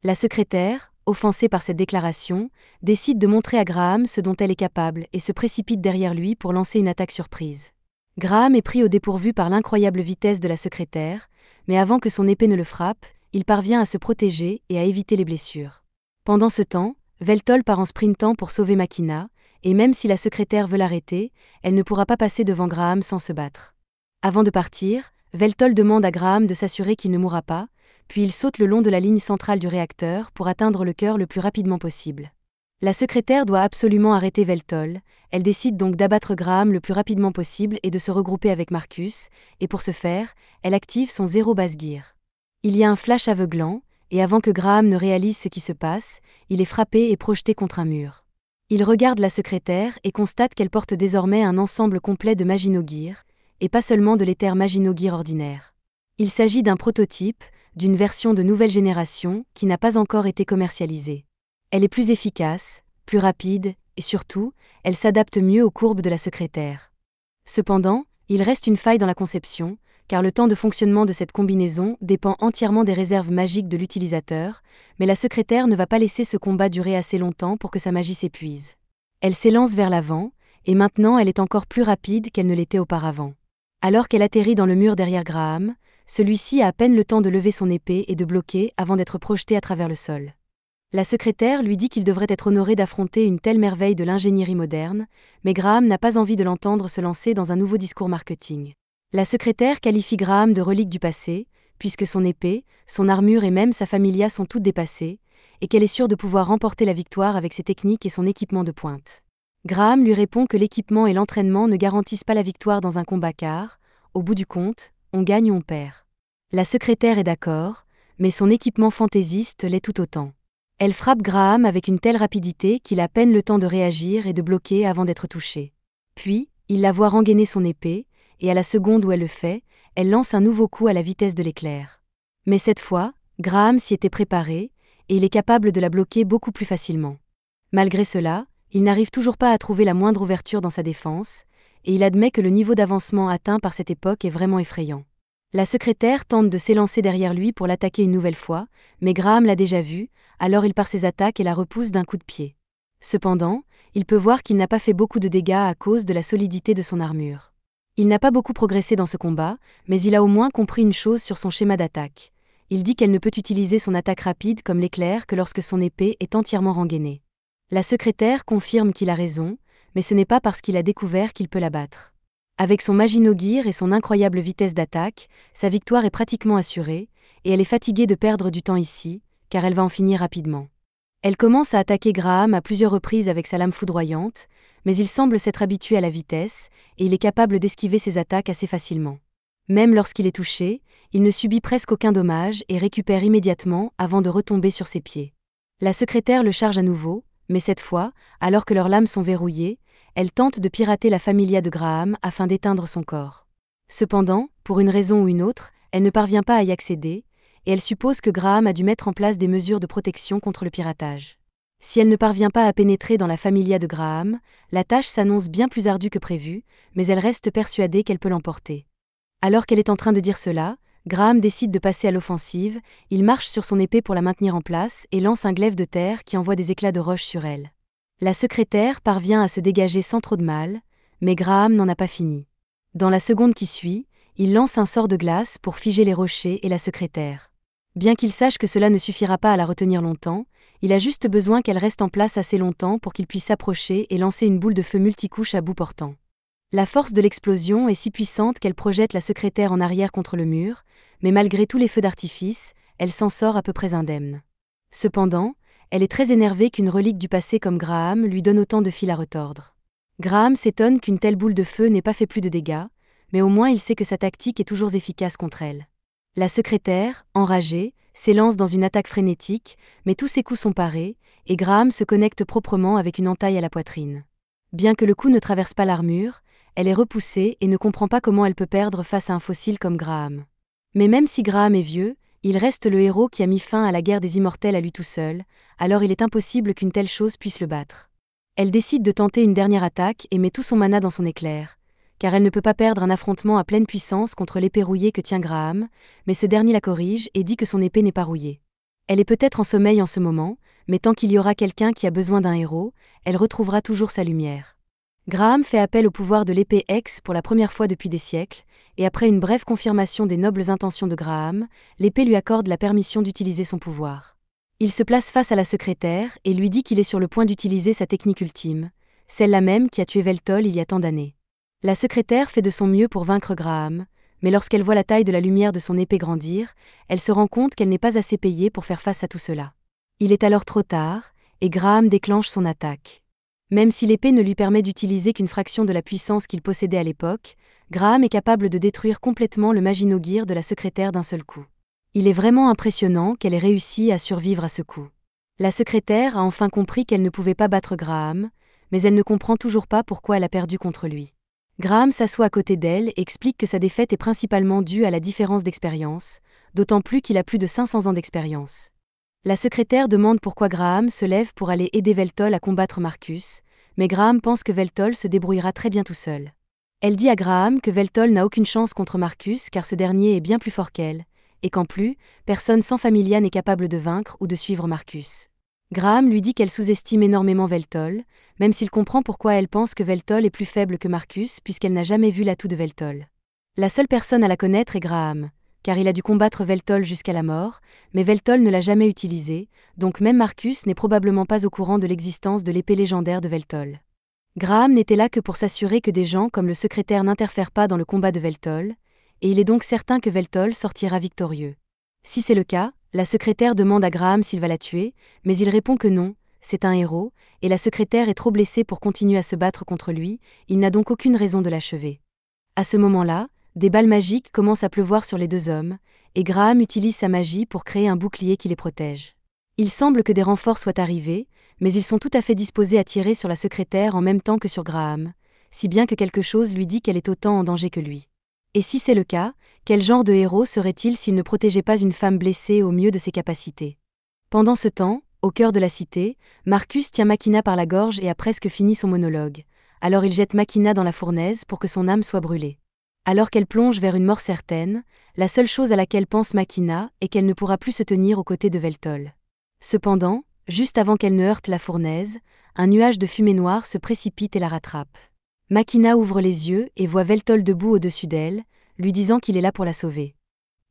A: La secrétaire, offensée par cette déclaration, décide de montrer à Graham ce dont elle est capable et se précipite derrière lui pour lancer une attaque surprise. Graham est pris au dépourvu par l'incroyable vitesse de la secrétaire, mais avant que son épée ne le frappe, il parvient à se protéger et à éviter les blessures. Pendant ce temps, Veltol part en sprintant pour sauver Machina, et même si la secrétaire veut l'arrêter, elle ne pourra pas passer devant Graham sans se battre. Avant de partir, Veltol demande à Graham de s'assurer qu'il ne mourra pas, puis il saute le long de la ligne centrale du réacteur pour atteindre le cœur le plus rapidement possible. La secrétaire doit absolument arrêter Veltol, elle décide donc d'abattre Graham le plus rapidement possible et de se regrouper avec Marcus, et pour ce faire, elle active son zéro base gear. Il y a un flash aveuglant, et avant que Graham ne réalise ce qui se passe, il est frappé et projeté contre un mur. Il regarde la secrétaire et constate qu'elle porte désormais un ensemble complet de Maginogear, et pas seulement de l'éther Maginogear ordinaire. Il s'agit d'un prototype, d'une version de nouvelle génération qui n'a pas encore été commercialisée. Elle est plus efficace, plus rapide, et surtout, elle s'adapte mieux aux courbes de la secrétaire. Cependant, il reste une faille dans la conception, car le temps de fonctionnement de cette combinaison dépend entièrement des réserves magiques de l'utilisateur, mais la secrétaire ne va pas laisser ce combat durer assez longtemps pour que sa magie s'épuise. Elle s'élance vers l'avant, et maintenant elle est encore plus rapide qu'elle ne l'était auparavant. Alors qu'elle atterrit dans le mur derrière Graham, celui-ci a à peine le temps de lever son épée et de bloquer avant d'être projeté à travers le sol. La secrétaire lui dit qu'il devrait être honoré d'affronter une telle merveille de l'ingénierie moderne, mais Graham n'a pas envie de l'entendre se lancer dans un nouveau discours marketing. La secrétaire qualifie Graham de relique du passé, puisque son épée, son armure et même sa familia sont toutes dépassées, et qu'elle est sûre de pouvoir remporter la victoire avec ses techniques et son équipement de pointe. Graham lui répond que l'équipement et l'entraînement ne garantissent pas la victoire dans un combat car, au bout du compte, on gagne ou on perd. La secrétaire est d'accord, mais son équipement fantaisiste l'est tout autant. Elle frappe Graham avec une telle rapidité qu'il a à peine le temps de réagir et de bloquer avant d'être touché. Puis, il la voit rengainer son épée, et à la seconde où elle le fait, elle lance un nouveau coup à la vitesse de l'éclair. Mais cette fois, Graham s'y était préparé, et il est capable de la bloquer beaucoup plus facilement. Malgré cela, il n'arrive toujours pas à trouver la moindre ouverture dans sa défense, et il admet que le niveau d'avancement atteint par cette époque est vraiment effrayant. La secrétaire tente de s'élancer derrière lui pour l'attaquer une nouvelle fois, mais Graham l'a déjà vue, alors il part ses attaques et la repousse d'un coup de pied. Cependant, il peut voir qu'il n'a pas fait beaucoup de dégâts à cause de la solidité de son armure. Il n'a pas beaucoup progressé dans ce combat, mais il a au moins compris une chose sur son schéma d'attaque. Il dit qu'elle ne peut utiliser son attaque rapide comme l'éclair que lorsque son épée est entièrement rengainée. La secrétaire confirme qu'il a raison, mais ce n'est pas parce qu'il a découvert qu'il peut la battre. Avec son Maginot-Gear et son incroyable vitesse d'attaque, sa victoire est pratiquement assurée, et elle est fatiguée de perdre du temps ici, car elle va en finir rapidement. Elle commence à attaquer Graham à plusieurs reprises avec sa lame foudroyante, mais il semble s'être habitué à la vitesse, et il est capable d'esquiver ses attaques assez facilement. Même lorsqu'il est touché, il ne subit presque aucun dommage et récupère immédiatement avant de retomber sur ses pieds. La secrétaire le charge à nouveau, mais cette fois, alors que leurs lames sont verrouillées, elle tente de pirater la familia de Graham afin d'éteindre son corps. Cependant, pour une raison ou une autre, elle ne parvient pas à y accéder, et elle suppose que Graham a dû mettre en place des mesures de protection contre le piratage. Si elle ne parvient pas à pénétrer dans la familia de Graham, la tâche s'annonce bien plus ardue que prévu, mais elle reste persuadée qu'elle peut l'emporter. Alors qu'elle est en train de dire cela, Graham décide de passer à l'offensive, il marche sur son épée pour la maintenir en place et lance un glaive de terre qui envoie des éclats de roche sur elle. La secrétaire parvient à se dégager sans trop de mal, mais Graham n'en a pas fini. Dans la seconde qui suit, il lance un sort de glace pour figer les rochers et la secrétaire. Bien qu'il sache que cela ne suffira pas à la retenir longtemps, il a juste besoin qu'elle reste en place assez longtemps pour qu'il puisse s'approcher et lancer une boule de feu multicouche à bout portant. La force de l'explosion est si puissante qu'elle projette la secrétaire en arrière contre le mur, mais malgré tous les feux d'artifice, elle s'en sort à peu près indemne. Cependant, elle est très énervée qu'une relique du passé comme Graham lui donne autant de fil à retordre. Graham s'étonne qu'une telle boule de feu n'ait pas fait plus de dégâts, mais au moins il sait que sa tactique est toujours efficace contre elle. La secrétaire, enragée, s'élance dans une attaque frénétique, mais tous ses coups sont parés, et Graham se connecte proprement avec une entaille à la poitrine. Bien que le coup ne traverse pas l'armure, elle est repoussée et ne comprend pas comment elle peut perdre face à un fossile comme Graham. Mais même si Graham est vieux, il reste le héros qui a mis fin à la guerre des immortels à lui tout seul, alors il est impossible qu'une telle chose puisse le battre. Elle décide de tenter une dernière attaque et met tout son mana dans son éclair, car elle ne peut pas perdre un affrontement à pleine puissance contre l'épée rouillée que tient Graham, mais ce dernier la corrige et dit que son épée n'est pas rouillée. Elle est peut-être en sommeil en ce moment, mais tant qu'il y aura quelqu'un qui a besoin d'un héros, elle retrouvera toujours sa lumière. Graham fait appel au pouvoir de l'épée X pour la première fois depuis des siècles, et après une brève confirmation des nobles intentions de Graham, l'épée lui accorde la permission d'utiliser son pouvoir. Il se place face à la secrétaire et lui dit qu'il est sur le point d'utiliser sa technique ultime, celle-là même qui a tué Veltol il y a tant d'années. La secrétaire fait de son mieux pour vaincre Graham, mais lorsqu'elle voit la taille de la lumière de son épée grandir, elle se rend compte qu'elle n'est pas assez payée pour faire face à tout cela. Il est alors trop tard, et Graham déclenche son attaque. Même si l'épée ne lui permet d'utiliser qu'une fraction de la puissance qu'il possédait à l'époque, Graham est capable de détruire complètement le Maginot-Gear de la secrétaire d'un seul coup. Il est vraiment impressionnant qu'elle ait réussi à survivre à ce coup. La secrétaire a enfin compris qu'elle ne pouvait pas battre Graham, mais elle ne comprend toujours pas pourquoi elle a perdu contre lui. Graham s'assoit à côté d'elle et explique que sa défaite est principalement due à la différence d'expérience, d'autant plus qu'il a plus de 500 ans d'expérience. La secrétaire demande pourquoi Graham se lève pour aller aider Veltol à combattre Marcus, mais Graham pense que Veltol se débrouillera très bien tout seul. Elle dit à Graham que Veltol n'a aucune chance contre Marcus car ce dernier est bien plus fort qu'elle, et qu'en plus, personne sans Familia n'est capable de vaincre ou de suivre Marcus. Graham lui dit qu'elle sous-estime énormément Veltol, même s'il comprend pourquoi elle pense que Veltol est plus faible que Marcus puisqu'elle n'a jamais vu l'atout de Veltol. La seule personne à la connaître est Graham, car il a dû combattre Veltol jusqu'à la mort, mais Veltol ne l'a jamais utilisé, donc même Marcus n'est probablement pas au courant de l'existence de l'épée légendaire de Veltol. Graham n'était là que pour s'assurer que des gens comme le secrétaire n'interfèrent pas dans le combat de Veltol, et il est donc certain que Veltol sortira victorieux. Si c'est le cas, La secrétaire demande à Graham s'il va la tuer, mais il répond que non, c'est un héros, et la secrétaire est trop blessée pour continuer à se battre contre lui, il n'a donc aucune raison de l'achever. À ce moment-là, des balles magiques commencent à pleuvoir sur les deux hommes, et Graham utilise sa magie pour créer un bouclier qui les protège. Il semble que des renforts soient arrivés, mais ils sont tout à fait disposés à tirer sur la secrétaire en même temps que sur Graham, si bien que quelque chose lui dit qu'elle est autant en danger que lui. Et si c'est le cas, quel genre de héros serait-il s'il ne protégeait pas une femme blessée au mieux de ses capacités? Pendant ce temps, au cœur de la cité, Marcus tient Makina par la gorge et a presque fini son monologue. Alors il jette Makina dans la fournaise pour que son âme soit brûlée. Alors qu'elle plonge vers une mort certaine, la seule chose à laquelle pense Makina est qu'elle ne pourra plus se tenir aux côtés de Veltol. Cependant, juste avant qu'elle ne heurte la fournaise, un nuage de fumée noire se précipite et la rattrape. Makina ouvre les yeux et voit Veltol debout au-dessus d'elle, lui disant qu'il est là pour la sauver.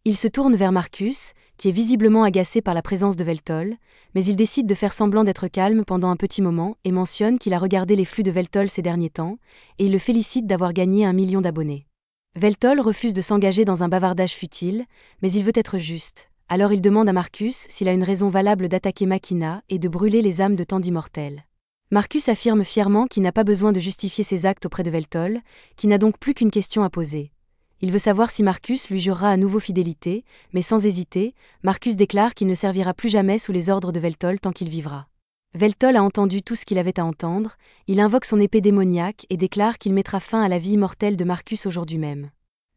A: Il se tourne vers Marcus, qui est visiblement agacé par la présence de Veltol, mais il décide de faire semblant d'être calme pendant un petit moment et mentionne qu'il a regardé les flux de Veltol ces derniers temps, et il le félicite d'avoir gagné 1 million d'abonnés. Veltol refuse de s'engager dans un bavardage futile, mais il veut être juste. Alors il demande à Marcus s'il a une raison valable d'attaquer Makina et de brûler les âmes de tant d'immortels. Marcus affirme fièrement qu'il n'a pas besoin de justifier ses actes auprès de Veltol, qui n'a donc plus qu'une question à poser. Il veut savoir si Marcus lui jurera à nouveau fidélité, mais sans hésiter, Marcus déclare qu'il ne servira plus jamais sous les ordres de Veltol tant qu'il vivra. Veltol a entendu tout ce qu'il avait à entendre, il invoque son épée démoniaque et déclare qu'il mettra fin à la vie immortelle de Marcus aujourd'hui même.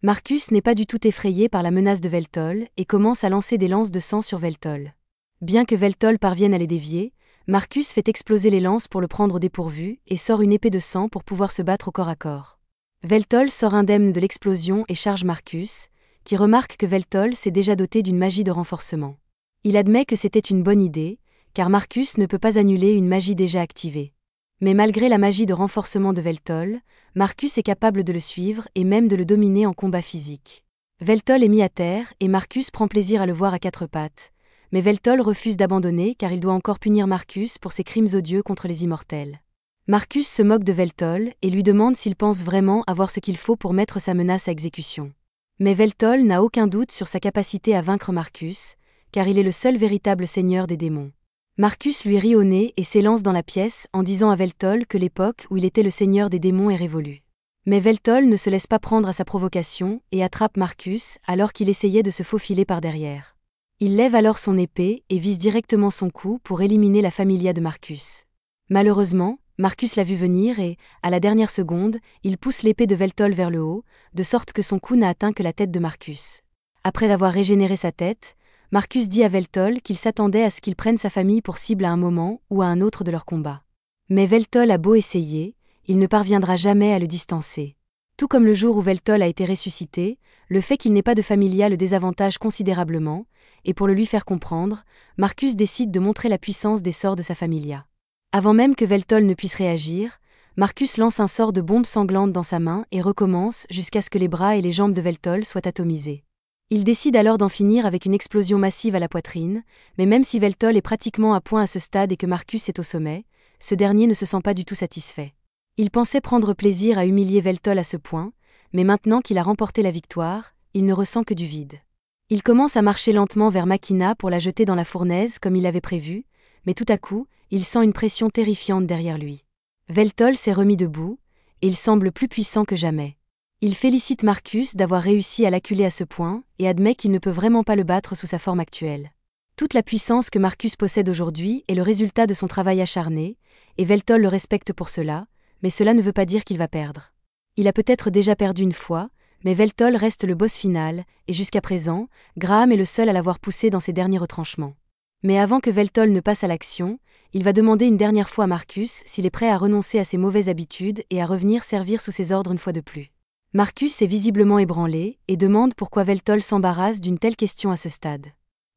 A: Marcus n'est pas du tout effrayé par la menace de Veltol et commence à lancer des lances de sang sur Veltol. Bien que Veltol parvienne à les dévier, Marcus fait exploser les lances pour le prendre au dépourvu et sort une épée de sang pour pouvoir se battre au corps à corps. Veltol sort indemne de l'explosion et charge Marcus, qui remarque que Veltol s'est déjà doté d'une magie de renforcement. Il admet que c'était une bonne idée, car Marcus ne peut pas annuler une magie déjà activée. Mais malgré la magie de renforcement de Veltol, Marcus est capable de le suivre et même de le dominer en combat physique. Veltol est mis à terre et Marcus prend plaisir à le voir à quatre pattes, mais Veltol refuse d'abandonner car il doit encore punir Marcus pour ses crimes odieux contre les immortels. Marcus se moque de Veltol et lui demande s'il pense vraiment avoir ce qu'il faut pour mettre sa menace à exécution. Mais Veltol n'a aucun doute sur sa capacité à vaincre Marcus, car il est le seul véritable seigneur des démons. Marcus lui rit au nez et s'élance dans la pièce en disant à Veltol que l'époque où il était le seigneur des démons est révolue. Mais Veltol ne se laisse pas prendre à sa provocation et attrape Marcus alors qu'il essayait de se faufiler par derrière. Il lève alors son épée et vise directement son cou pour éliminer la familia de Marcus. Malheureusement, Marcus l'a vu venir et, à la dernière seconde, il pousse l'épée de Veltol vers le haut, de sorte que son coup n'a atteint que la tête de Marcus. Après avoir régénéré sa tête, Marcus dit à Veltol qu'il s'attendait à ce qu'il prenne sa famille pour cible à un moment ou à un autre de leur combat. Mais Veltol a beau essayer, il ne parviendra jamais à le distancer. Tout comme le jour où Veltol a été ressuscité, le fait qu'il n'ait pas de familia le désavantage considérablement, et pour le lui faire comprendre, Marcus décide de montrer la puissance des sorts de sa familia. Avant même que Veltol ne puisse réagir, Marcus lance un sort de bombe sanglante dans sa main et recommence jusqu'à ce que les bras et les jambes de Veltol soient atomisés. Il décide alors d'en finir avec une explosion massive à la poitrine, mais même si Veltol est pratiquement à point à ce stade et que Marcus est au sommet, ce dernier ne se sent pas du tout satisfait. Il pensait prendre plaisir à humilier Veltol à ce point, mais maintenant qu'il a remporté la victoire, il ne ressent que du vide. Il commence à marcher lentement vers Makina pour la jeter dans la fournaise comme il l'avait prévu, mais tout à coup, il sent une pression terrifiante derrière lui. Veltol s'est remis debout, et il semble plus puissant que jamais. Il félicite Marcus d'avoir réussi à l'acculer à ce point, et admet qu'il ne peut vraiment pas le battre sous sa forme actuelle. Toute la puissance que Marcus possède aujourd'hui est le résultat de son travail acharné, et Veltol le respecte pour cela, mais cela ne veut pas dire qu'il va perdre. Il a peut-être déjà perdu une fois, mais Veltol reste le boss final, et jusqu'à présent, Graham est le seul à l'avoir poussé dans ses derniers retranchements. Mais avant que Veltol ne passe à l'action, il va demander une dernière fois à Marcus s'il est prêt à renoncer à ses mauvaises habitudes et à revenir servir sous ses ordres une fois de plus. Marcus est visiblement ébranlé et demande pourquoi Veltol s'embarrasse d'une telle question à ce stade.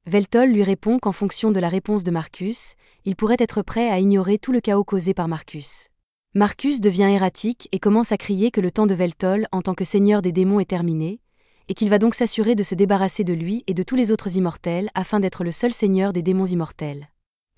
A: Veltol lui répond qu'en fonction de la réponse de Marcus, il pourrait être prêt à ignorer tout le chaos causé par Marcus. Marcus devient erratique et commence à crier que le temps de Veltol en tant que seigneur des démons est terminé, et qu'il va donc s'assurer de se débarrasser de lui et de tous les autres immortels afin d'être le seul seigneur des démons immortels.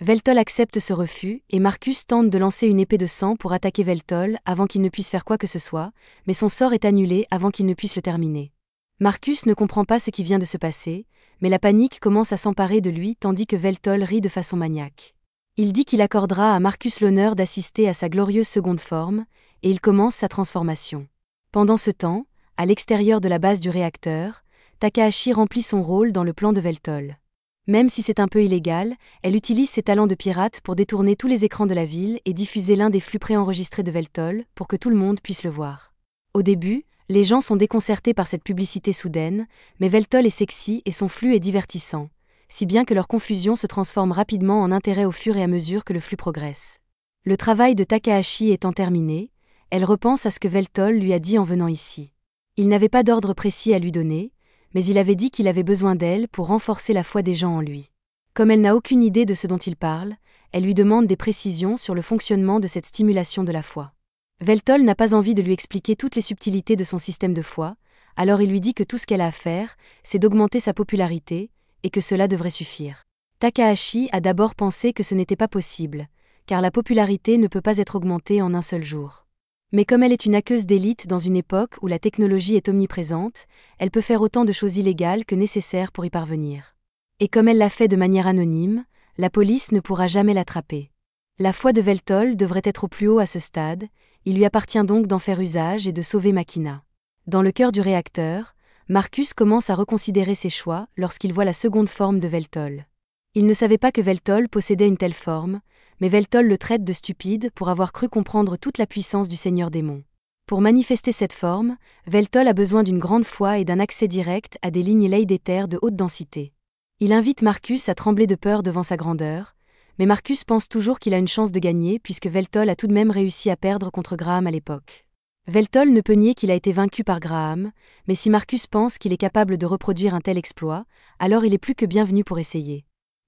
A: Veltol accepte ce refus, et Marcus tente de lancer une épée de sang pour attaquer Veltol avant qu'il ne puisse faire quoi que ce soit, mais son sort est annulé avant qu'il ne puisse le terminer. Marcus ne comprend pas ce qui vient de se passer, mais la panique commence à s'emparer de lui tandis que Veltol rit de façon maniaque. Il dit qu'il accordera à Marcus l'honneur d'assister à sa glorieuse seconde forme, et il commence sa transformation. Pendant ce temps, à l'extérieur de la base du réacteur, Takahashi remplit son rôle dans le plan de Veltol. Même si c'est un peu illégal, elle utilise ses talents de pirate pour détourner tous les écrans de la ville et diffuser l'un des flux préenregistrés de Veltol pour que tout le monde puisse le voir. Au début, les gens sont déconcertés par cette publicité soudaine, mais Veltol est sexy et son flux est divertissant, si bien que leur confusion se transforme rapidement en intérêt au fur et à mesure que le flux progresse. Le travail de Takahashi étant terminé, elle repense à ce que Veltol lui a dit en venant ici. Il n'avait pas d'ordre précis à lui donner, mais il avait dit qu'il avait besoin d'elle pour renforcer la foi des gens en lui. Comme elle n'a aucune idée de ce dont il parle, elle lui demande des précisions sur le fonctionnement de cette stimulation de la foi. Veltol n'a pas envie de lui expliquer toutes les subtilités de son système de foi, alors il lui dit que tout ce qu'elle a à faire, c'est d'augmenter sa popularité, et que cela devrait suffire. Takahashi a d'abord pensé que ce n'était pas possible, car la popularité ne peut pas être augmentée en un seul jour. Mais comme elle est une hackeuse d'élite dans une époque où la technologie est omniprésente, elle peut faire autant de choses illégales que nécessaires pour y parvenir. Et comme elle l'a fait de manière anonyme, la police ne pourra jamais l'attraper. La foi de Veltol devrait être au plus haut à ce stade, il lui appartient donc d'en faire usage et de sauver Makina. Dans le cœur du réacteur, Marcus commence à reconsidérer ses choix lorsqu'il voit la seconde forme de Veltol. Il ne savait pas que Veltol possédait une telle forme, mais Veltol le traite de stupide pour avoir cru comprendre toute la puissance du Seigneur Démon. Pour manifester cette forme, Veltol a besoin d'une grande foi et d'un accès direct à des lignes leidétères de haute densité. Il invite Marcus à trembler de peur devant sa grandeur, mais Marcus pense toujours qu'il a une chance de gagner puisque Veltol a tout de même réussi à perdre contre Graham à l'époque. Veltol ne peut nier qu'il a été vaincu par Graham, mais si Marcus pense qu'il est capable de reproduire un tel exploit, alors il est plus que bienvenu pour essayer.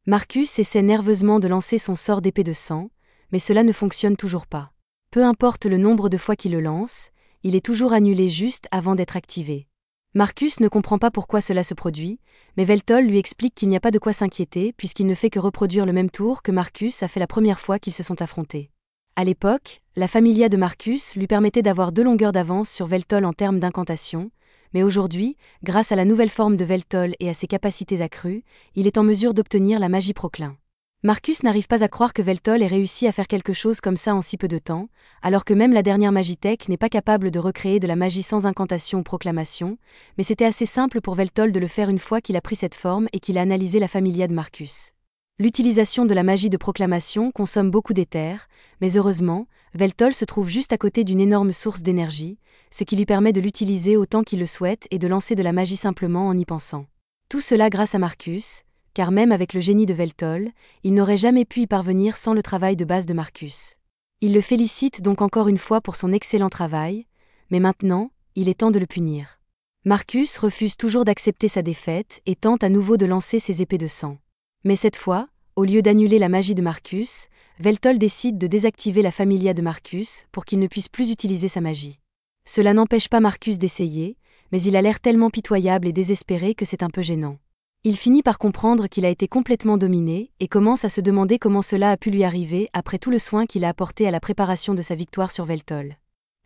A: Marcus essaie nerveusement de lancer son sort d'épée de sang, mais cela ne fonctionne toujours pas. Peu importe le nombre de fois qu'il le lance, il est toujours annulé juste avant d'être activé. Marcus ne comprend pas pourquoi cela se produit, mais Veltol lui explique qu'il n'y a pas de quoi s'inquiéter puisqu'il ne fait que reproduire le même tour que Marcus a fait la première fois qu'ils se sont affrontés. À l'époque, la familia de Marcus lui permettait d'avoir 2 longueurs d'avance sur Veltol en termes d'incantation, mais aujourd'hui, grâce à la nouvelle forme de Veltol et à ses capacités accrues, il est en mesure d'obtenir la magie proclin. Marcus n'arrive pas à croire que Veltol ait réussi à faire quelque chose comme ça en si peu de temps, alors que même la dernière Magitech n'est pas capable de recréer de la magie sans incantation ou proclamation, mais c'était assez simple pour Veltol de le faire une fois qu'il a pris cette forme et qu'il a analysé la familia de Marcus. L'utilisation de la magie de proclamation consomme beaucoup d'éther, mais heureusement, Veltol se trouve juste à côté d'une énorme source d'énergie, ce qui lui permet de l'utiliser autant qu'il le souhaite et de lancer de la magie simplement en y pensant. Tout cela grâce à Marcus, car même avec le génie de Veltol, il n'aurait jamais pu y parvenir sans le travail de base de Marcus. Il le félicite donc encore une fois pour son excellent travail, mais maintenant, il est temps de le punir. Marcus refuse toujours d'accepter sa défaite et tente à nouveau de lancer ses épées de sang. Mais cette fois, au lieu d'annuler la magie de Marcus, Veltol décide de désactiver la familia de Marcus pour qu'il ne puisse plus utiliser sa magie. Cela n'empêche pas Marcus d'essayer, mais il a l'air tellement pitoyable et désespéré que c'est un peu gênant. Il finit par comprendre qu'il a été complètement dominé et commence à se demander comment cela a pu lui arriver après tout le soin qu'il a apporté à la préparation de sa victoire sur Veltol.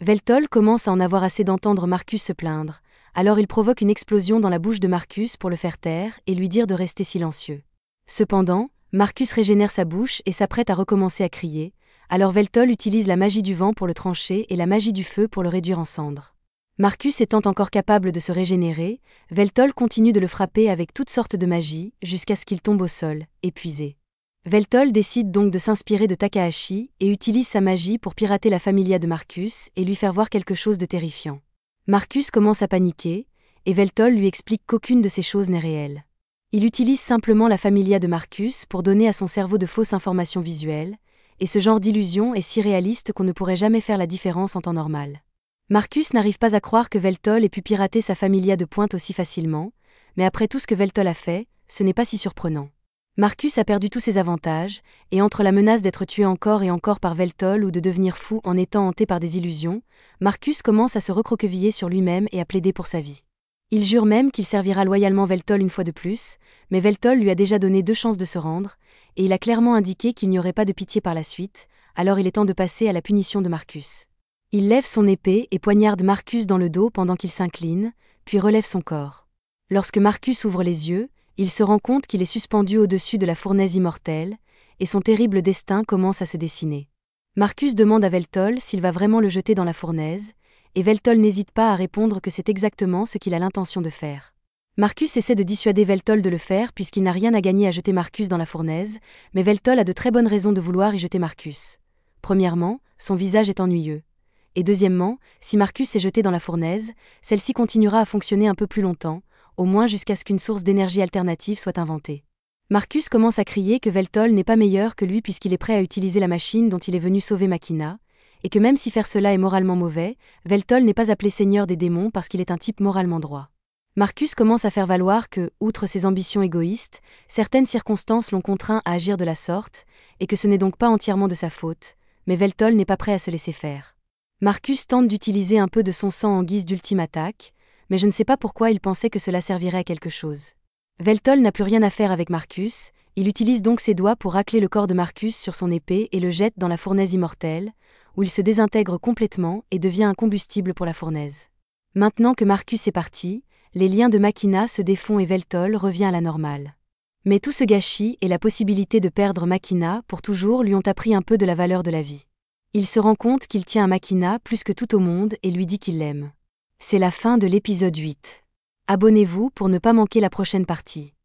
A: Veltol commence à en avoir assez d'entendre Marcus se plaindre, alors il provoque une explosion dans la bouche de Marcus pour le faire taire et lui dire de rester silencieux. Cependant, Marcus régénère sa bouche et s'apprête à recommencer à crier, alors Veltol utilise la magie du vent pour le trancher et la magie du feu pour le réduire en cendres. Marcus étant encore capable de se régénérer, Veltol continue de le frapper avec toutes sortes de magie jusqu'à ce qu'il tombe au sol, épuisé. Veltol décide donc de s'inspirer de Takahashi et utilise sa magie pour pirater la familia de Marcus et lui faire voir quelque chose de terrifiant. Marcus commence à paniquer, et Veltol lui explique qu'aucune de ces choses n'est réelle. Il utilise simplement la familia de Marcus pour donner à son cerveau de fausses informations visuelles, et ce genre d'illusion est si réaliste qu'on ne pourrait jamais faire la différence en temps normal. Marcus n'arrive pas à croire que Veltol ait pu pirater sa familia de pointe aussi facilement, mais après tout ce que Veltol a fait, ce n'est pas si surprenant. Marcus a perdu tous ses avantages, et entre la menace d'être tué encore et encore par Veltol ou de devenir fou en étant hanté par des illusions, Marcus commence à se recroqueviller sur lui-même et à plaider pour sa vie. Il jure même qu'il servira loyalement Veltol une fois de plus, mais Veltol lui a déjà donné 2 chances de se rendre, et il a clairement indiqué qu'il n'y aurait pas de pitié par la suite, alors il est temps de passer à la punition de Marcus. Il lève son épée et poignarde Marcus dans le dos pendant qu'il s'incline, puis relève son corps. Lorsque Marcus ouvre les yeux, il se rend compte qu'il est suspendu au-dessus de la fournaise immortelle, et son terrible destin commence à se dessiner. Marcus demande à Veltol s'il va vraiment le jeter dans la fournaise, et Veltol n'hésite pas à répondre que c'est exactement ce qu'il a l'intention de faire. Marcus essaie de dissuader Veltol de le faire puisqu'il n'a rien à gagner à jeter Marcus dans la fournaise, mais Veltol a de très bonnes raisons de vouloir y jeter Marcus. Premièrement, son visage est ennuyeux. Et deuxièmement, si Marcus est jeté dans la fournaise, celle-ci continuera à fonctionner un peu plus longtemps, au moins jusqu'à ce qu'une source d'énergie alternative soit inventée. Marcus commence à crier que Veltol n'est pas meilleur que lui puisqu'il est prêt à utiliser la machine dont il est venu sauver Machina, et que même si faire cela est moralement mauvais, Veltol n'est pas appelé seigneur des démons parce qu'il est un type moralement droit. Marcus commence à faire valoir que, outre ses ambitions égoïstes, certaines circonstances l'ont contraint à agir de la sorte, et que ce n'est donc pas entièrement de sa faute, mais Veltol n'est pas prêt à se laisser faire. Marcus tente d'utiliser un peu de son sang en guise d'ultime attaque, mais je ne sais pas pourquoi il pensait que cela servirait à quelque chose. Veltol n'a plus rien à faire avec Marcus, il utilise donc ses doigts pour racler le corps de Marcus sur son épée et le jette dans la fournaise immortelle, où il se désintègre complètement et devient un combustible pour la fournaise. Maintenant que Marcus est parti, les liens de Machina se défont et Veltol revient à la normale. Mais tout ce gâchis et la possibilité de perdre Machina pour toujours lui ont appris un peu de la valeur de la vie. Il se rend compte qu'il tient à Machina plus que tout au monde et lui dit qu'il l'aime. C'est la fin de l'épisode 8. Abonnez-vous pour ne pas manquer la prochaine partie.